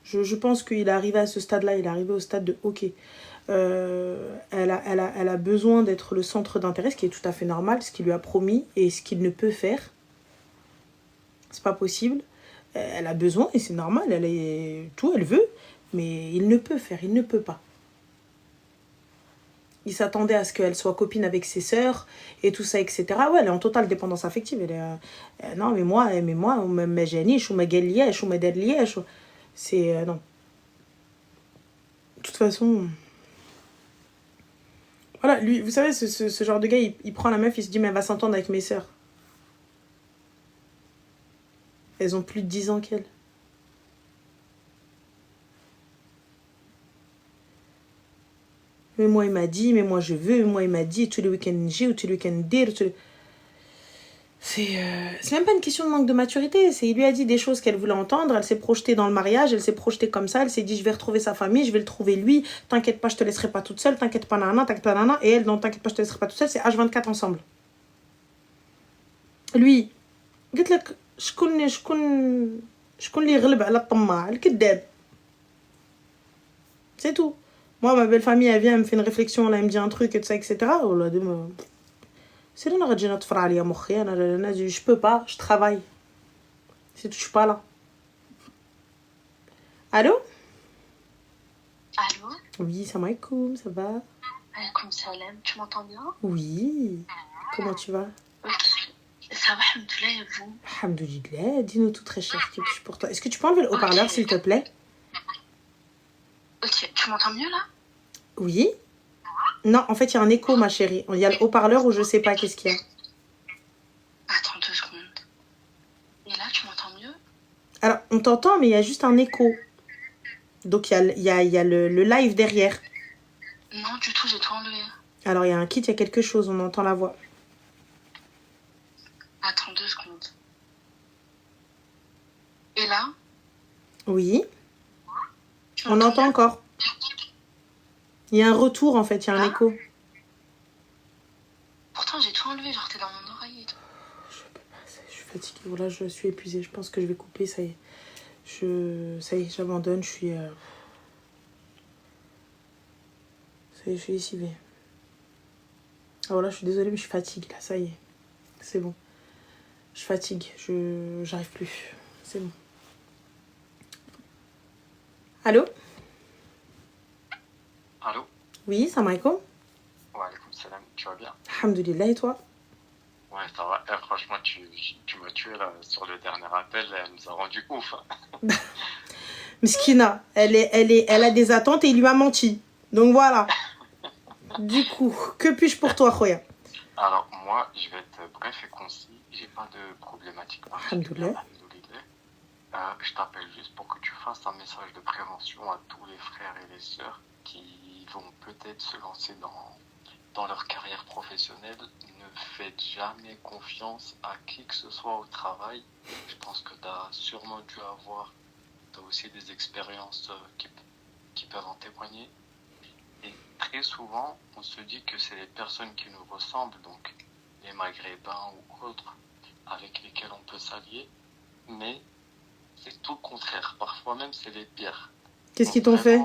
Je pense qu'il est arrivé à ce stade-là, il est arrivé au stade de ok. Elle a besoin d'être le centre d'intérêt, ce qui est tout à fait normal, ce qu'il lui a promis et ce qu'il ne peut faire. C'est pas possible. Elle a besoin et c'est normal, elle veut, mais il ne peut faire, il ne peut pas. Il s'attendait à ce qu'elle soit copine avec ses sœurs et tout ça, etc. Ouais, elle est en totale dépendance affective. Non, mais moi, ma géniche ou ma gallièche ou ma derlièche, c'est... non. De toute façon... Voilà, lui, vous savez, ce genre de gars, il prend la meuf, il se dit, mais elle va s'entendre avec mes sœurs. Elles ont plus de 10 ans qu'elle. Mais moi, il m'a dit, mais moi, je veux, mais moi, il m'a dit, tous les week-ends, j'ai, ou tous les week-ends, dire, C'est même pas une question de manque de maturité. Il lui a dit des choses qu'elle voulait entendre. Elle s'est projetée dans le mariage. Elle s'est projetée comme ça. Elle s'est dit, je vais retrouver sa famille. Je vais le trouver lui. T'inquiète pas, je te laisserai pas toute seule. T'inquiète pas, nana. T'inquiète pas, nana. Et elle, non, t'inquiète pas, je te laisserai pas toute seule. C'est H24 ensemble. Lui, قلت لك شكون اللي يغلب على الطماع الكذاب. C'est tout. Moi, ma belle famille, elle vient, elle me fait une réflexion, là, elle me dit un truc, et tout ça, etc. C'est là, je peux pas, je travaille. C'est tout, je suis pas là. Allô? Allô? Oui, salam alaikum, ça va? Alaikum salam, tu m'entends bien? Oui. Comment tu vas? Ça va, alhamdoulilah, et vous? Alhamdoulilah, dis-nous tout très cher, que je suis pour toi. Est-ce que tu peux enlever le haut-parleur, s'il te plaît? Ok, tu m'entends mieux là? Oui. Non, en fait, il y a un écho, ma chérie. Il y a le haut-parleur où je sais pas qu'est-ce qu'il y a. Attends 2 secondes. Et là, tu m'entends mieux? Alors, on t'entend, mais il y a juste un écho. Donc, il y a le live derrière. Non, du tout, j'ai tout enlevé. Alors, il y a un kit, il y a quelque chose, on entend la voix. Attends 2 secondes. Et là? Oui. On entend encore. Il y a un retour, en fait, il y a un écho. Pourtant, j'ai tout enlevé, genre t'es dans mon oreille et tout. Je peux pas, je suis fatiguée. Voilà, je suis épuisée. Je pense que je vais couper, ça y est. Ça y est, j'abandonne, je suis... Ça y est, je suis lessivée. Ah voilà, je suis désolée, mais je suis fatiguée, là, ça y est. C'est bon. Je fatigue, j'arrive plus. C'est bon. Allô? Allô? Oui, salam alaikum. Wa alaikum salam, tu vas bien? Alhamdoulilah, et toi? Ouais, ça va. Franchement, tu m'as tué là sur le dernier appel, elle nous a rendu ouf. Miskina, elle a des attentes et il lui a menti. Donc voilà. Du coup, que puis-je pour toi, Khoya? Alors, moi, je vais être bref et concis. J'ai pas de problématique. Alhamdoulilah. Je t'appelle juste pour que tu fasses un message de prévention à tous les frères et les sœurs qui vont peut-être se lancer dans leur carrière professionnelle. Ne faites jamais confiance à qui que ce soit au travail. Je pense que tu as sûrement dû avoir aussi des expériences qui peuvent en témoigner. Et très souvent, on se dit que c'est les personnes qui nous ressemblent, donc les Maghrébins ou autres, avec lesquels on peut s'allier. Mais c'est tout le contraire. Parfois même, c'est les pires. Qu'est-ce qu'ils t'ont fait?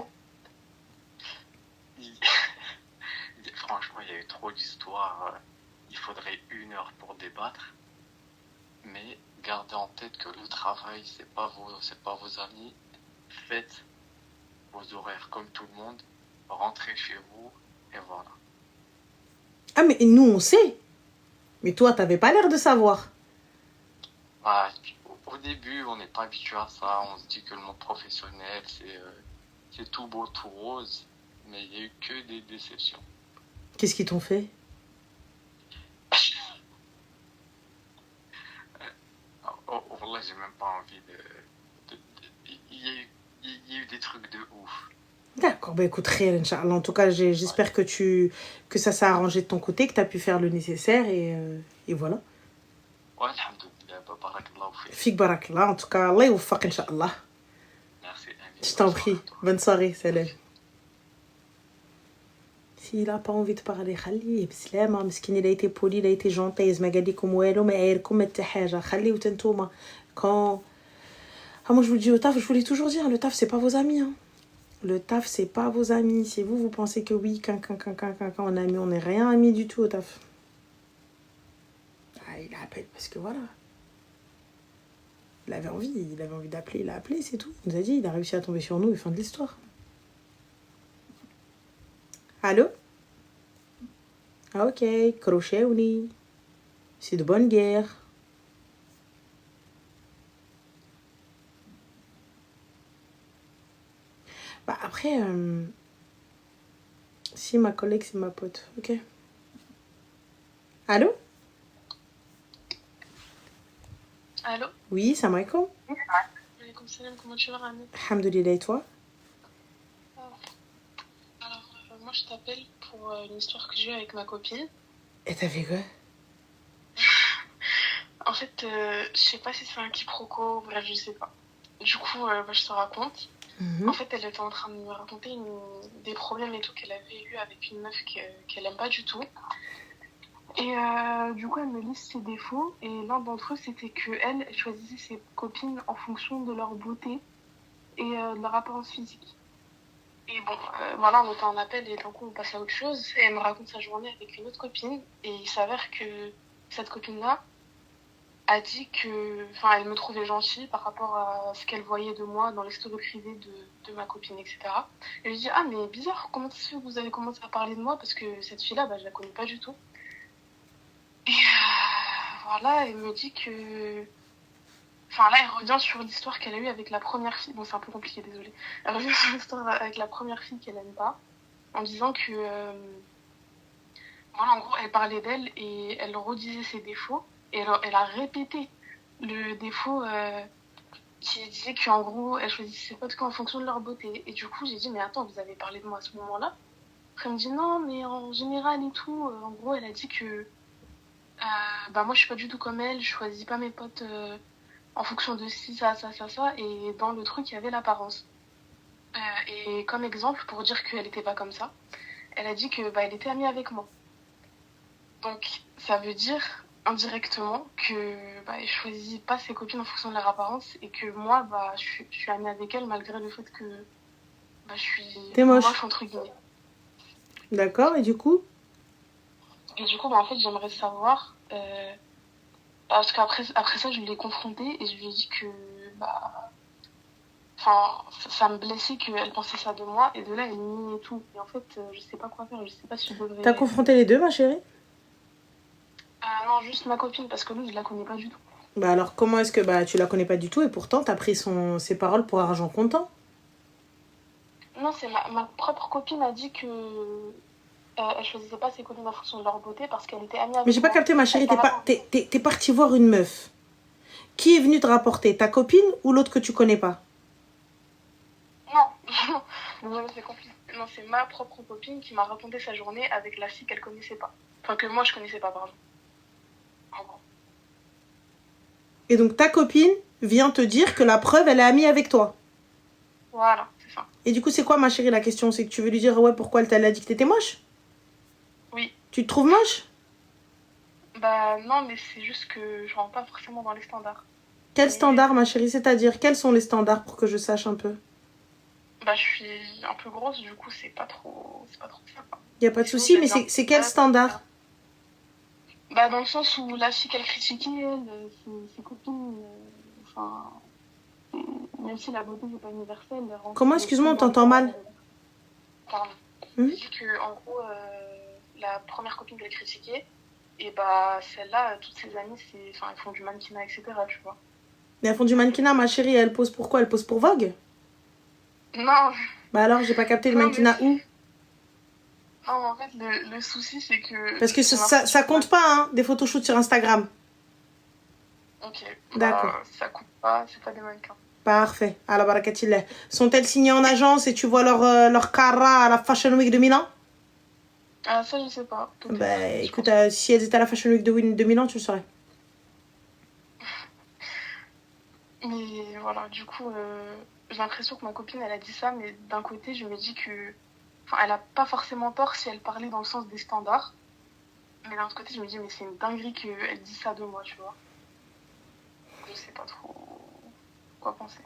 Franchement, il y a eu trop d'histoires. Il faudrait 1 heure pour débattre. Mais gardez en tête que le travail, c'est pas vos amis. Faites vos horaires comme tout le monde. Rentrez chez vous et voilà. Ah, mais nous, on sait. Mais toi, t'avais pas l'air de savoir. Bah, au début, on n'est pas habitué à ça. On se dit que le monde professionnel, c'est tout beau, tout rose. Mais il n'y a eu que des déceptions. Qu'est-ce qu'ils t'ont fait? Là, j'ai même pas envie de... Il y a eu des trucs de ouf. D'accord, bah écoute, rien, Inch'Allah. En tout cas, j'espère que ça s'est arrangé de ton côté, que tu as pu faire le nécessaire et voilà. Ouais, alhamdoulilah. barakallahu fik. Fik barakallah, en tout cas, Allah يوفق, Inch'Allah. Merci, Amine. Je t'en prie. Bonne soirée, salam. S'il n'a pas envie de parler, خليه بسلامة. مسكين, il a été poli, il a été gentil. ما قال لكم والو, ما عايركم حتى حاجة. خليه وتنتوما. Quand... Ah, moi, je vous le dis au taf, je vous l'ai toujours dit, hein, le taf, c'est pas vos amis. Hein. Le taf, c'est pas vos amis. Si vous pensez que oui, quand on est amis, on n'est rien amis du tout au taf. Ah, il appelle parce que voilà. Il avait envie d'appeler, il a appelé, c'est tout. Il nous a dit, il a réussi à tomber sur nous, et fin de l'histoire. Allô? Ah, ok, crochet ou ni? C'est de bonne guerre. Bah après, si ma collègue c'est ma pote, ok. Allô? Allô? Oui, salam alaikum. Alaikum salam, comment tu vas, Rami? Alhamdoulilah, et toi? Alors, moi je t'appelle pour une histoire que j'ai eue avec ma copine. Et t'as fait quoi? En fait, je sais pas si c'est un quiproquo, bref, je sais pas. Du coup, je te raconte. En fait, elle était en train de me raconter des problèmes et tout qu'elle avait eu avec une meuf qu'elle aime pas du tout. Et du coup, elle me liste ses défauts. Et l'un d'entre eux, c'était qu'elle choisissait ses copines en fonction de leur beauté et de leur apparence physique. Et bon, voilà, on était en appel et d'un coup, on passe à autre chose. Et elle me raconte sa journée avec une autre copine. Et il s'avère que cette copine-là a dit que... Enfin, elle me trouvait gentille par rapport à ce qu'elle voyait de moi dans les stories privées de ma copine, etc. Et je lui dis, ah, mais bizarre, comment ça se fait que vous avez commencé à parler de moi? Parce que cette fille-là, bah, je la connais pas du tout. Et voilà, elle me dit que... Enfin, là, elle revient sur l'histoire qu'elle a eue avec la première fille. Bon, c'est un peu compliqué, désolée. Elle revient sur l'histoire avec la première fille qu'elle aime pas, en disant que... Voilà, en gros, elle parlait d'elle et elle redisait ses défauts. Et elle a répété le défaut qui disait qu'en gros, elle choisissait ses potes qu'en fonction de leur beauté. Et du coup, j'ai dit, mais attends, vous avez parlé de moi à ce moment-là? Après, elle me dit, non, mais en général et tout. En gros, elle a dit que bah, moi, je suis pas du tout comme elle. Je choisis pas mes potes en fonction de ci, ça. Et dans le truc, il y avait l'apparence. Et comme exemple, pour dire qu'elle était pas comme ça, elle a dit que bah, elle était amie avec moi. Donc, ça veut dire... indirectement que bah, elle choisit pas ses copines en fonction de leur apparence et que moi bah, je suis amie avec elle malgré le fait que bah, je suis moche entre guillemets. D'accord, et du coup bah, en fait j'aimerais savoir parce qu'après ça je l'ai confrontée et je lui ai dit que bah enfin ça me blessait qu'elle pensait ça de moi et de là elle nie et tout et en fait je sais pas quoi faire, je sais pas si je devrais... T'as confronté les deux, ma chérie? Non, juste ma copine, parce que lui, je la connais pas du tout. Bah alors, comment est-ce que bah, tu la connais pas du tout et pourtant t'as pris ses paroles pour argent comptant? Non, c'est ma propre copine a dit que elle choisissait pas ses copines en fonction de leur beauté parce qu'elle était amie avec Mais j'ai pas capté, ma chérie, t'es partie voir une meuf. Qui est venue te rapporter? Ta copine ou l'autre que tu connais pas? Non, c'est compliqué. Non, c'est ma propre copine qui m'a raconté sa journée avec la fille qu'elle connaissait pas. Enfin, que moi, je connaissais pas, pardon. Et donc ta copine vient te dire que la preuve, elle est amie avec toi. Voilà, c'est ça. Et du coup, c'est quoi, ma chérie, la question? C'est que tu veux lui dire, ouais, pourquoi elle t'a dit que t'étais moche? Oui. Tu te trouves moche? Bah non, mais c'est juste que je rentre pas forcément dans les standards. Quels standards, ma chérie? C'est-à-dire, quels sont les standards pour que je sache un peu? Bah je suis un peu grosse, du coup, c'est pas trop ça. Y a pas de souci, mais c'est quel standard? Bah dans le sens où la fille qu'elle critiquait, ses copines, enfin, même si la beauté n'est pas universelle. Comment, excuse-moi, on t'entend mal? Pardon. Je dis que en gros, la première copine qu'elle critiquait, et bah celle-là, toutes ses amies, elles font du mannequinat, etc. Tu vois. Mais elles font du mannequinat, ma chérie, elles posent pour quoi? Elles posent pour Vogue? Non. Bah alors, j'ai pas capté le mannequinat où? Non, en fait, le souci, c'est que... Parce que ça compte pas, hein, des photoshoots sur Instagram. Ok. D'accord. Bah, ça compte pas, c'est pas des mannequins. Parfait. À la barakatillah. Sont-elles signées en agence et tu vois leur cara à la Fashion Week de Milan? Ah, ça, je sais pas. Bah, écoute, si elles étaient à la Fashion Week de Milan, tu le saurais. Mais voilà, du coup, j'ai l'impression que ma copine, elle a dit ça, mais d'un côté, je me dis que... Enfin, elle a pas forcément tort si elle parlait dans le sens des standards. Mais d'un autre côté, je me dis, mais c'est une dinguerie qu'elle dise ça de moi, tu vois. Je sais pas trop quoi penser.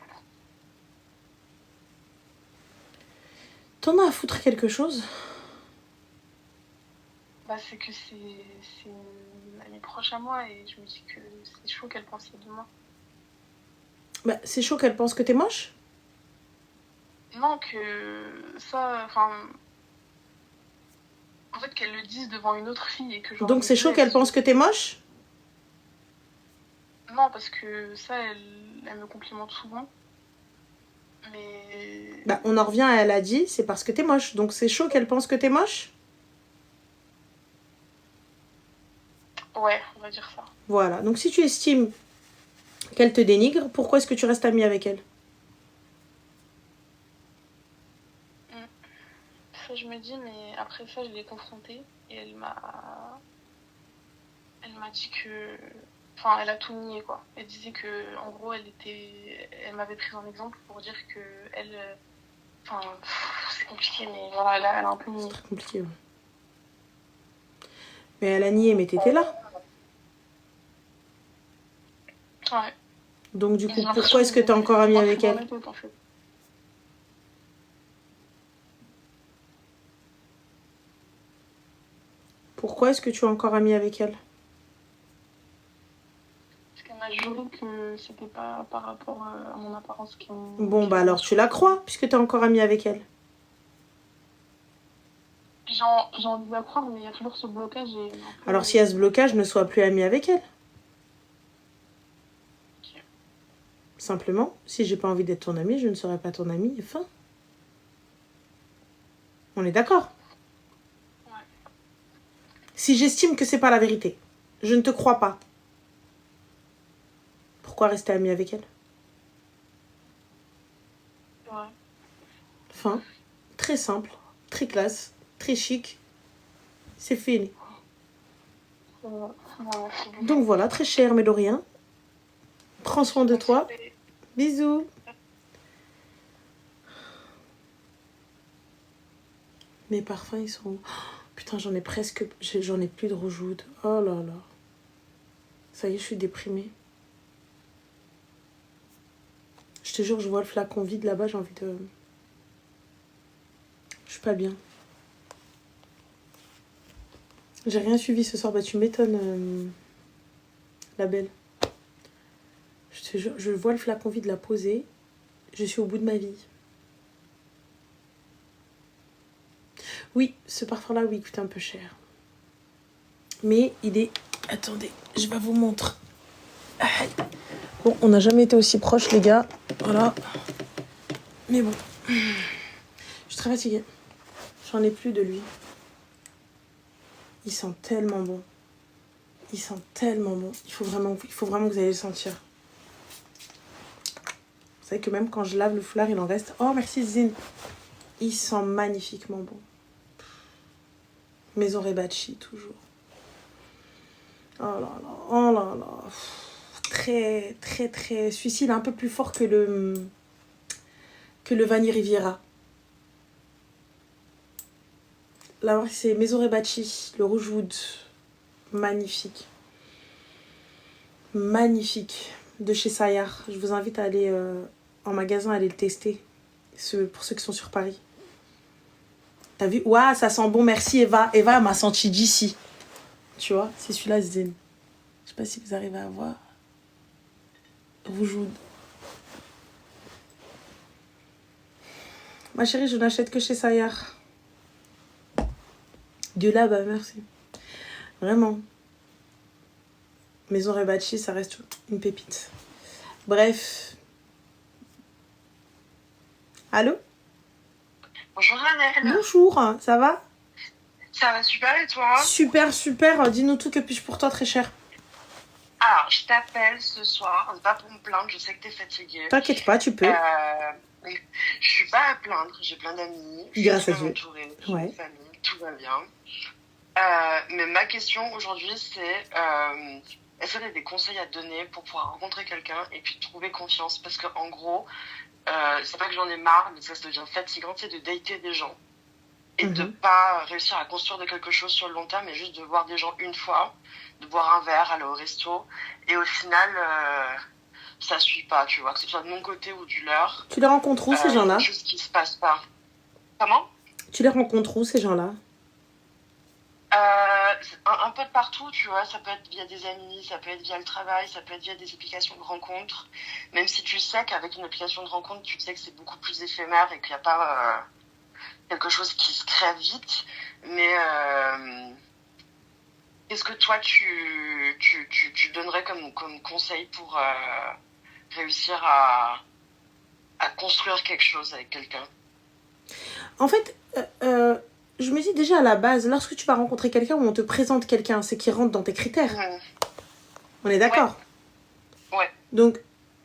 T'en as à foutre quelque chose? Bah, c'est que c'est une amie proche à moi et je me dis que c'est chaud qu'elle pense ça de moi. Bah, c'est chaud qu'elle pense que t'es moche? Non, que ça... Enfin... En fait, qu'elle le dise devant une autre fille et que genre... Donc c'est chaud qu'elle pense que t'es moche? Non, parce que ça, elle me complimente souvent. Mais... Bah, on en revient à elle a dit, c'est parce que t'es moche. Donc c'est chaud qu'elle pense que t'es moche? Ouais, on va dire ça. Voilà. Donc si tu estimes qu'elle te dénigre, pourquoi est-ce que tu restes amie avec elle? Ça, je me dis, mais après ça, je l'ai confrontée et elle m'a dit que... Enfin, elle a tout nié, quoi. Elle disait que, en gros, elle m'avait pris en exemple pour dire que elle... Enfin, c'est compliqué, mais voilà, elle a un peu nié. C'est très compliqué, ouais. Mais elle a nié, mais t'étais là. Ouais. Donc du coup, pourquoi est-ce que t'es encore amie avec elle? En fait. Pourquoi est-ce que tu es encore amie avec elle? Parce qu'elle m'a juré que c'était pas par rapport à mon apparence qui... Bon, bah alors tu la crois, puisque t'es encore amie avec elle. J'ai envie de la croire, mais il y a toujours ce blocage. Et... Alors s'il y a ce blocage, ne sois plus amie avec elle. Okay. Simplement, si j'ai pas envie d'être ton amie, je ne serai pas ton amie, et fin. On est d'accord? Ouais. Si j'estime que c'est pas la vérité, je ne te crois pas, pourquoi rester amie avec elle? Ouais. Fin. Très simple, très classe, très chic. C'est fini. Donc voilà, très cher, mais de rien. Prends soin de toi. Bisous. Mes parfums, ils sont... Oh, putain, j'en ai presque... J'en ai plus de rouge oud. Oh là là. Ça y est, je suis déprimée. Je te jure, je vois le flacon vide là-bas, j'ai envie de... Je suis pas bien. J'ai rien suivi ce soir. Bah, tu m'étonnes, la belle. Je te jure, je vois le flacon vide la poser. Je suis au bout de ma vie. Oui, ce parfum-là, oui, coûte un peu cher. Mais il est... Attendez, je vais vous montrer. Bon, on n'a jamais été aussi proches, les gars. Voilà. Mais bon. Je suis très fatiguée. J'en ai plus de lui. Il sent tellement bon. Il sent tellement bon. Il faut vraiment que vous allez le sentir. Vous savez que même quand je lave le foulard, il en reste. Oh, merci Zine. Il sent magnifiquement bon. Maison Rebachi, toujours. Oh là là, oh là là. Très, très, très... Celui-ci, il est un peu plus fort que le Vanille Riviera. Là, c'est Maison Rebachi, le rouge wood. Magnifique. Magnifique. De chez Sayar. Je vous invite à aller en magasin, à aller le tester. Pour ceux qui sont sur Paris. T'as vu? Ouah, ça sent bon, merci Eva. Eva m'a senti d'ici. Tu vois, c'est celui-là, Zen. Je sais pas si vous arrivez à voir. Rouge wood. Ma chérie, je n'achète que chez Sayar. Dieu là, bah merci. Vraiment. Maison Rebachi, ça reste une pépite. Bref. Allô? Bonjour Annelle. Bonjour, ça va? Ça va super et toi? Super, super. Dis-nous tout, que puis-je pour toi, très cher? Alors, je t'appelle ce soir, c'est pas pour me plaindre, je sais que t'es fatiguée. T'inquiète pas, tu peux. Je suis pas à plaindre, j'ai plein d'amis. Grâce à Dieu. Dieu. J'ai Ouais. une famille, tout va bien. Mais ma question aujourd'hui, c'est est-ce que tu as des conseils à te donner pour pouvoir rencontrer quelqu'un et puis trouver confiance? Parce qu'en gros, c'est pas que j'en ai marre, mais ça se devient fatigant, c'est de dater des gens et de pas réussir à construire de quelque chose sur le long terme, mais juste de voir des gens une fois, de boire un verre, aller au resto, et au final, ça suit pas, tu vois, que ce soit de mon côté ou du leur. Tu les rencontres où, ces gens-là? C'est juste qui se passe pas. Comment? Tu les rencontres où, ces gens-là? Un peu de partout, tu vois, ça peut être via des amis, ça peut être via le travail, ça peut être via des applications de rencontres, même si tu sais qu'avec une application de rencontre, tu sais que c'est beaucoup plus éphémère et qu'il n'y a pas quelque chose qui se crée vite, mais qu'est-ce que toi tu donnerais comme conseil pour réussir à construire quelque chose avec quelqu'un? En fait, je me dis déjà à la base, lorsque tu vas rencontrer quelqu'un ou on te présente quelqu'un, c'est qu'il rentre dans tes critères. On est d'accord? Ouais. Donc,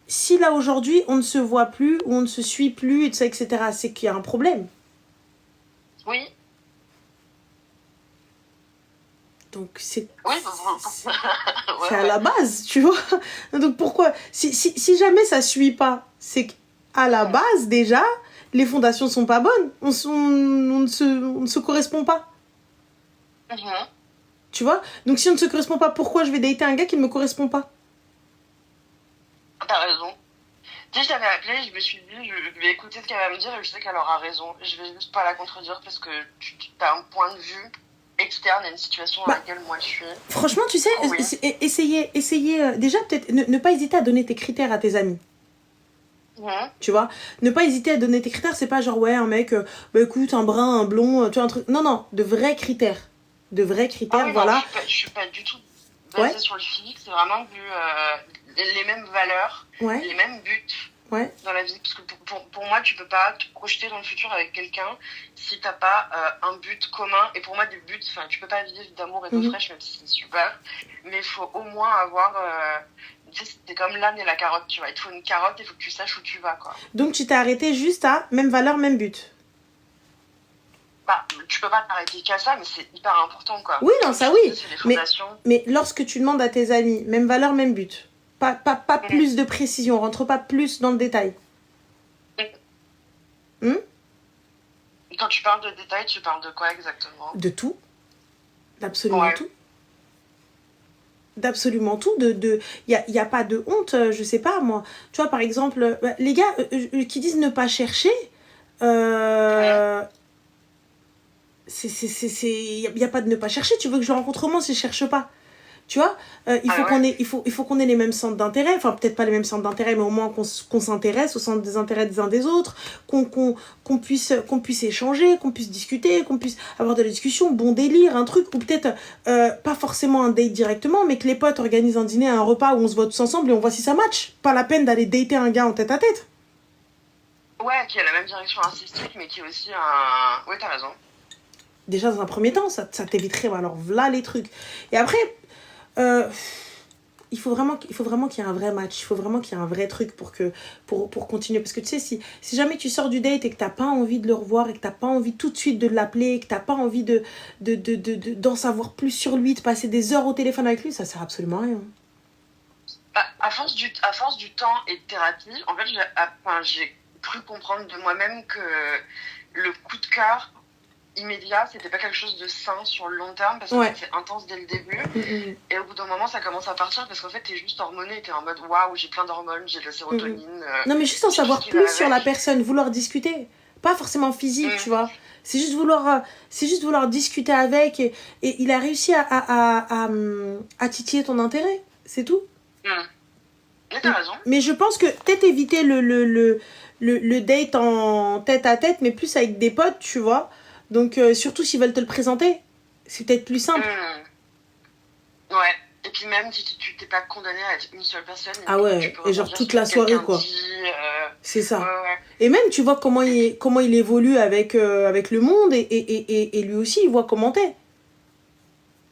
si là aujourd'hui on ne se voit plus, ou on ne se suit plus, etc., c'est qu'il y a un problème. Oui. Donc c'est ouais, à la base, tu vois. Donc pourquoi si jamais ça suit pas, c'est qu'à la base déjà, les fondations sont pas bonnes. On ne se correspond pas. Tu vois. Donc si on ne se correspond pas, pourquoi je vais dater un gars qui ne me correspond pas? T'as raison. Tu sais, je t'avais appelé, je me suis dit, je vais écouter ce qu'elle va me dire et je sais qu'elle aura raison. Je vais juste pas la contredire parce que tu as un point de vue externe à une situation dans laquelle moi je suis. Franchement, tu sais, essayez déjà peut-être ne pas hésiter à donner tes critères à tes amis. Tu vois, ne pas hésiter à donner tes critères. C'est pas genre ouais un mec bah écoute un brun, un blond, tu vois un truc. Non, de vrais critères, voilà. Non, je suis pas du tout basée sur le physique, c'est vraiment vu les mêmes valeurs, les mêmes buts dans la vie, parce que pour moi tu peux pas te projeter dans le futur avec quelqu'un si t'as pas un but commun. Et pour moi des buts, enfin tu peux pas vivre d'amour et d'eau fraîche, même si c'est super, mais il faut au moins avoir tu sais, c'est comme l'âne et la carotte, tu vois, il te faut une carotte, il faut que tu saches où tu vas, quoi. Donc tu t'es arrêté juste à même valeur, même but? Bah, tu peux pas t'arrêter qu'à ça, mais c'est hyper important, quoi. Oui, non, ça oui, mais lorsque tu demandes à tes amis même valeur, même but, pas plus de précision, rentre pas plus dans le détail. Quand tu parles de détails, tu parles de quoi exactement? De tout. D'absolument tout. D'absolument tout. Y a pas de honte, je sais pas, moi. Tu vois, par exemple, les gars qui disent ne pas chercher, y a pas de ne pas chercher. Tu veux que je le rencontre moi si je cherche pas? Tu vois, il faut qu'on ait les mêmes centres d'intérêt, enfin peut-être pas les mêmes centres d'intérêt, mais au moins qu'on s'intéresse aux centres des intérêts des uns des autres, qu'on puisse échanger, qu'on puisse discuter, qu'on puisse avoir de la discussion, bon délire, un truc, ou peut-être pas forcément un date directement, mais que les potes organisent un dîner, un repas où on se voit tous ensemble et on voit si ça match. Pas la peine d'aller dater un gars en tête à tête. Ouais, qui a la même direction artistique, mais qui est aussi un... Ouais, t'as raison. Déjà dans un premier temps, ça t'éviterait, alors voilà les trucs. Et après... il faut vraiment qu'il y ait un vrai match, il faut vraiment qu'il y ait un vrai truc pour continuer, parce que tu sais, si jamais tu sors du date et que t'as pas envie de le revoir et que t'as pas envie tout de suite de l'appeler et que t'as pas envie d'en savoir plus sur lui, de passer des heures au téléphone avec lui, ça sert absolument à rien. Bah, à force du temps et de thérapie, en fait j'ai cru comprendre de moi-même que le coup de cœur immédiat, c'était pas quelque chose de sain sur le long terme, parce que c'est intense dès le début. Et au bout d'un moment, ça commence à partir parce qu'en fait, t'es juste hormoné, t'es en mode waouh, j'ai plein d'hormones, j'ai de la sérotonine. Non, mais juste en savoir plus sur la personne, vouloir discuter. Pas forcément physique, tu vois. C'est juste vouloir discuter avec et il a réussi à titiller ton intérêt. C'est tout. Mais t'as raison. Mais je pense que peut-être éviter le date en tête à tête, mais plus avec des potes, tu vois. Donc, surtout s'ils veulent te le présenter, c'est peut-être plus simple. Ouais, et puis même si tu t'es pas condamné à être une seule personne. Ah ouais, et genre toute la soirée, quoi. C'est ça. Ouais. Et même, tu vois comment il évolue avec le monde, et lui aussi, il voit comment t'es.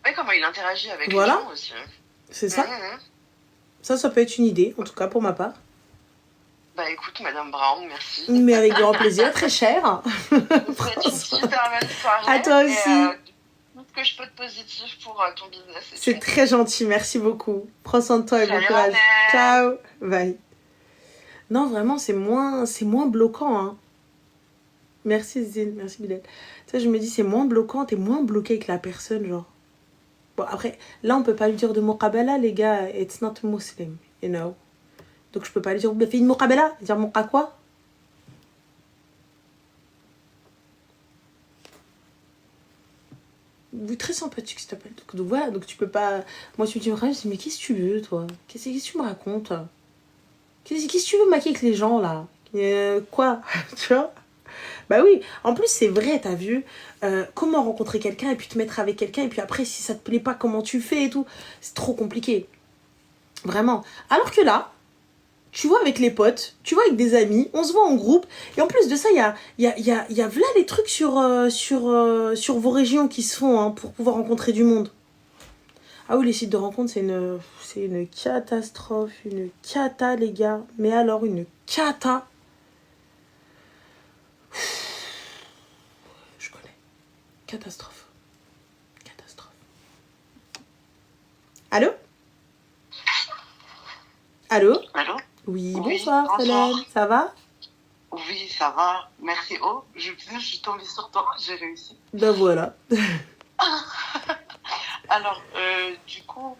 Ouais, comment il interagit avec les gens aussi. C'est ça. Ça peut être une idée, en tout cas pour ma part. Bah écoute, Madame Brown, merci. Mais avec grand plaisir, très cher. C'était une super belle soirée. À toi aussi. Tout ce que je peux de positif pour ton business. C'est très gentil, merci beaucoup. Prends soin de toi et bon courage. Ciao, bye. Non, vraiment, c'est moins bloquant. Hein. Merci Zine, merci Bilal. Tu sais, je me dis, c'est moins bloquant, t'es moins bloqué avec la personne, genre. Bon, après, là, on peut pas lui dire de muqabala, les gars, it's not Muslim, you know. Donc, je peux pas lui dire, fais une muqabala, dire muqa quoi? Très sympathique, s'il te plaît. Donc, voilà, donc tu peux pas. Moi, tu me dis, mais qu'est-ce que tu veux, toi? Qu'est-ce que tu me racontes? Qu'est-ce que tu veux maquiller avec les gens, là? Quoi? Tu vois? Bah oui, en plus, c'est vrai, t'as vu? Comment rencontrer quelqu'un et puis te mettre avec quelqu'un, et puis après, si ça te plaît pas, comment tu fais et tout? C'est trop compliqué. Vraiment. Alors que là, tu vois avec les potes, tu vois avec des amis, on se voit en groupe. Et en plus de ça, il y a voilà les trucs sur vos régions qui se font hein, pour pouvoir rencontrer du monde. Ah oui, les sites de rencontres, c'est une catastrophe. Une cata, les gars. Mais alors, une cata. Je connais. Catastrophe. Catastrophe. Allô? Allô? Allô? Oui, bonsoir, Solène. Ça va? Oui, ça va. Merci. Oh, je suis tombée sur toi. J'ai réussi. Ben voilà. Alors, du coup,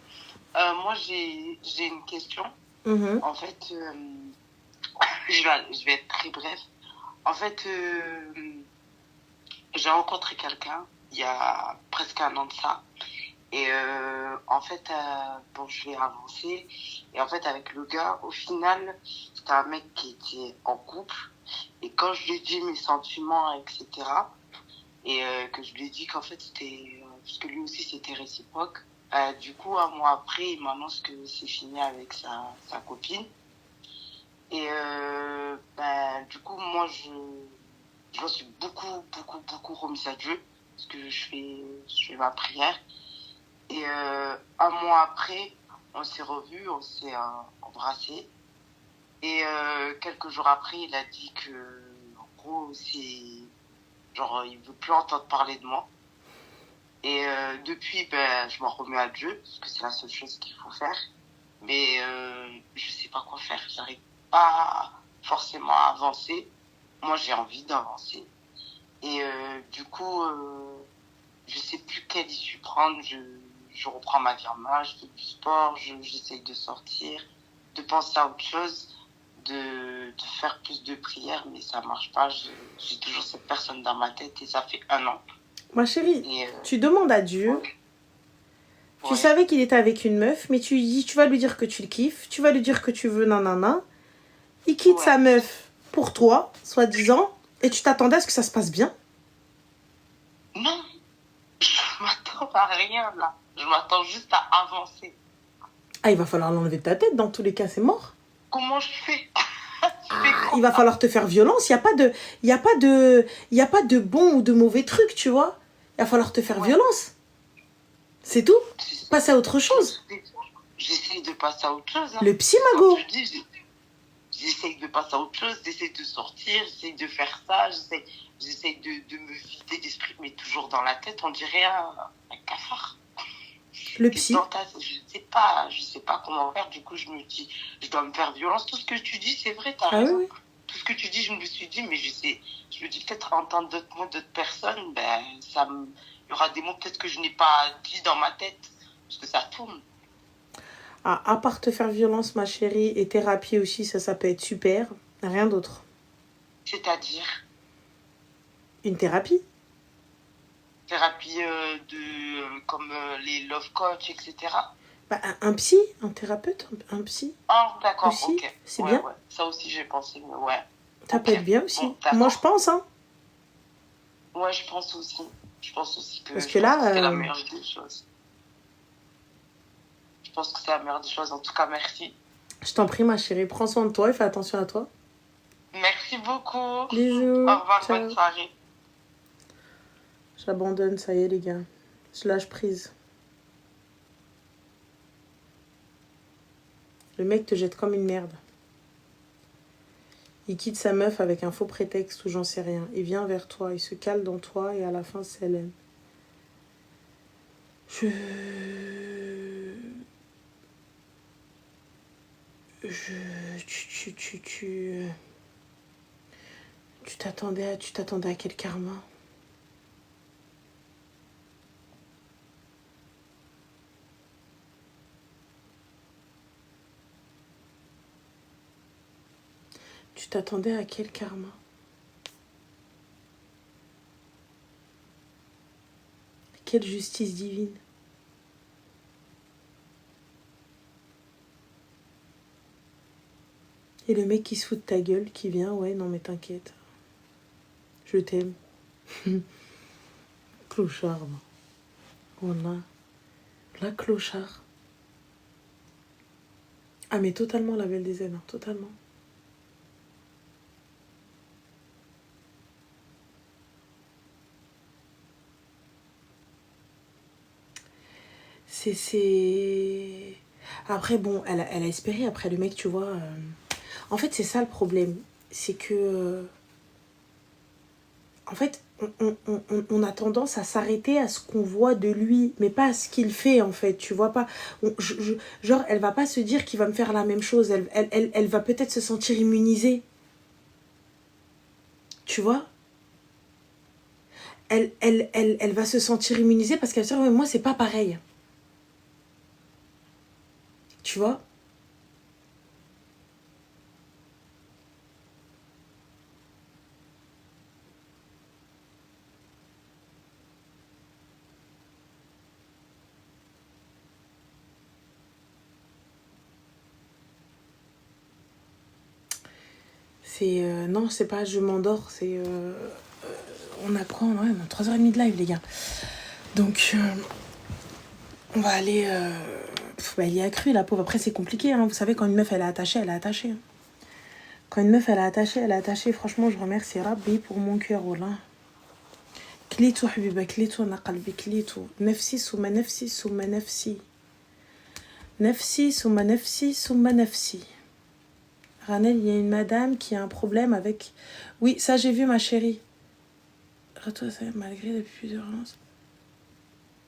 moi, j'ai une question. En fait, je vais être très bref. En fait, j'ai rencontré quelqu'un il y a presque un an de ça. Et en fait, bon, je vais avancer. Et en fait, avec le gars, au final, c'était un mec qui était en couple. Et quand je lui ai dit mes sentiments, etc., et que je lui ai dit qu'en fait, c'était... parce que lui aussi, c'était réciproque. Du coup, un mois après, il m'annonce que c'est fini avec sa copine. Et du coup, moi, je suis beaucoup remise à Dieu. Parce que je fais ma prière. Et un mois après, on s'est revus, on s'est embrassés. Et quelques jours après, il a dit que, en gros, genre, il veut plus entendre parler de moi. Et depuis, je m'en remets à Dieu, parce que c'est la seule chose qu'il faut faire. Mais je sais pas quoi faire. J'arrive pas forcément à avancer. Moi, j'ai envie d'avancer. Et du coup, je sais plus quelle issue prendre. Je reprends ma vie en main, je fais du sport, j'essaye de sortir, de penser à autre chose, de faire plus de prières, mais ça marche pas. J'ai toujours cette personne dans ma tête et ça fait 1 an. Ma chérie, tu demandes à Dieu. Ouais. Tu savais qu'il était avec une meuf, mais tu vas lui dire que tu le kiffes, tu vas lui dire que tu veux nanana. Il quitte sa meuf pour toi, soi-disant, et tu t'attendais à ce que ça se passe bien? Non, je m'attends à rien là. Je m'attends juste à avancer. Ah, il va falloir l'enlever de ta tête, dans tous les cas, c'est mort. Comment je fais? Il va falloir te faire violence. Il n'y a pas de bon ou de mauvais truc, tu vois. Il va falloir te faire violence. C'est tout. Passer à autre chose. J'essaye de passer à autre chose. Hein. Le psy, Mago. J'essaye de passer à autre chose, j'essaye de sortir, j'essaye de faire ça, j'essaye de me vider d'esprit, mais toujours dans la tête, on dirait un cafard. Le psy. Je sais pas comment faire, du coup je me dis, je dois me faire violence. Tout ce que tu dis, c'est vrai, t'as raison. Oui. Tout ce que tu dis, je me suis dit, mais je me dis peut-être entendre d'autres mots d'autres personnes, il y aura des mots peut-être que je n'ai pas dit dans ma tête, parce que ça tourne. À part te faire violence, ma chérie, et thérapie aussi, ça peut être super. Rien d'autre. C'est-à-dire? Une thérapie. Thérapie comme les love coach, etc. Un psy, un thérapeute, un psy. Ah, d'accord, aussi, ok. C'est bien. Ouais. Ça aussi, j'ai pensé, mais ouais. Ça peut être bien aussi. Bon, moi, je pense, hein. Ouais, je pense aussi. Je pense aussi que, parce que là, c'est la meilleure des choses. Je pense que c'est la meilleure des choses. En tout cas, merci. Je t'en prie, ma chérie. Prends soin de toi et fais attention à toi. Merci beaucoup. Bisous. Au revoir, ciao. Bonne soirée. J'abandonne, ça y est, les gars. Je lâche prise. Le mec te jette comme une merde. Il quitte sa meuf avec un faux prétexte ou j'en sais rien. Il vient vers toi, il se cale dans toi et à la fin, c'est elle. Tu t'attendais à quel karma? Tu t'attendais à quel karma? Quelle justice divine? Et le mec qui se fout de ta gueule, qui vient, ouais, non mais t'inquiète. Je t'aime. Clochard. Voilà. La clochard. Ah mais totalement la belle des ailes, hein, totalement. C'est... Après, bon, elle a espéré. Après, le mec, tu vois... En fait, c'est ça le problème. C'est que... En fait, on a tendance à s'arrêter à ce qu'on voit de lui, mais pas à ce qu'il fait, en fait. Tu vois pas... genre, elle va pas se dire qu'il va me faire la même chose. Elle va peut-être se sentir immunisée. Tu vois? Elle va se sentir immunisée parce qu'elle se dit, ouais, moi, c'est pas pareil. Tu vois? C'est... non, c'est pas je m'endors, c'est... on a quoi? Ouais, on a 3h30 de live, les gars. Donc, on va aller... elle y a cru, la pauvre. Après, c'est compliqué, hein. Vous savez, quand une meuf, elle est attachée, elle est attachée. Hein. Quand une meuf, elle est attachée, elle est attachée. Franchement, je remercie Rabbi pour mon cœur, voilà. كليتو حبيبة كليتو أنا قلبي كليتو نفسي ثم نفسي ثم نفسي نفسي ثم نفسي ثم نفسي. Ranel, il y a une madame qui a un problème avec... Oui, ça j'ai vu ma chérie. Retour, malgré depuis plusieurs relances.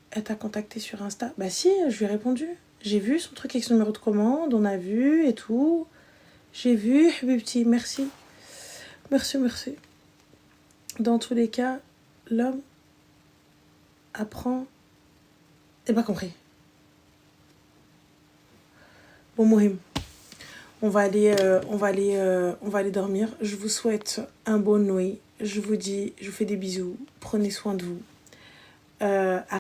Elle t'a contacté sur Insta? Bah si, je lui ai répondu. J'ai vu son truc avec son numéro de commande, on a vu et tout. J'ai vu, Habibti, merci. Merci, merci. Dans tous les cas, l'homme apprend... J'ai pas compris. Bon, Mohim. On va aller dormir. Je vous souhaite un bon nuit. Je vous dis, je vous fais des bisous. Prenez soin de vous.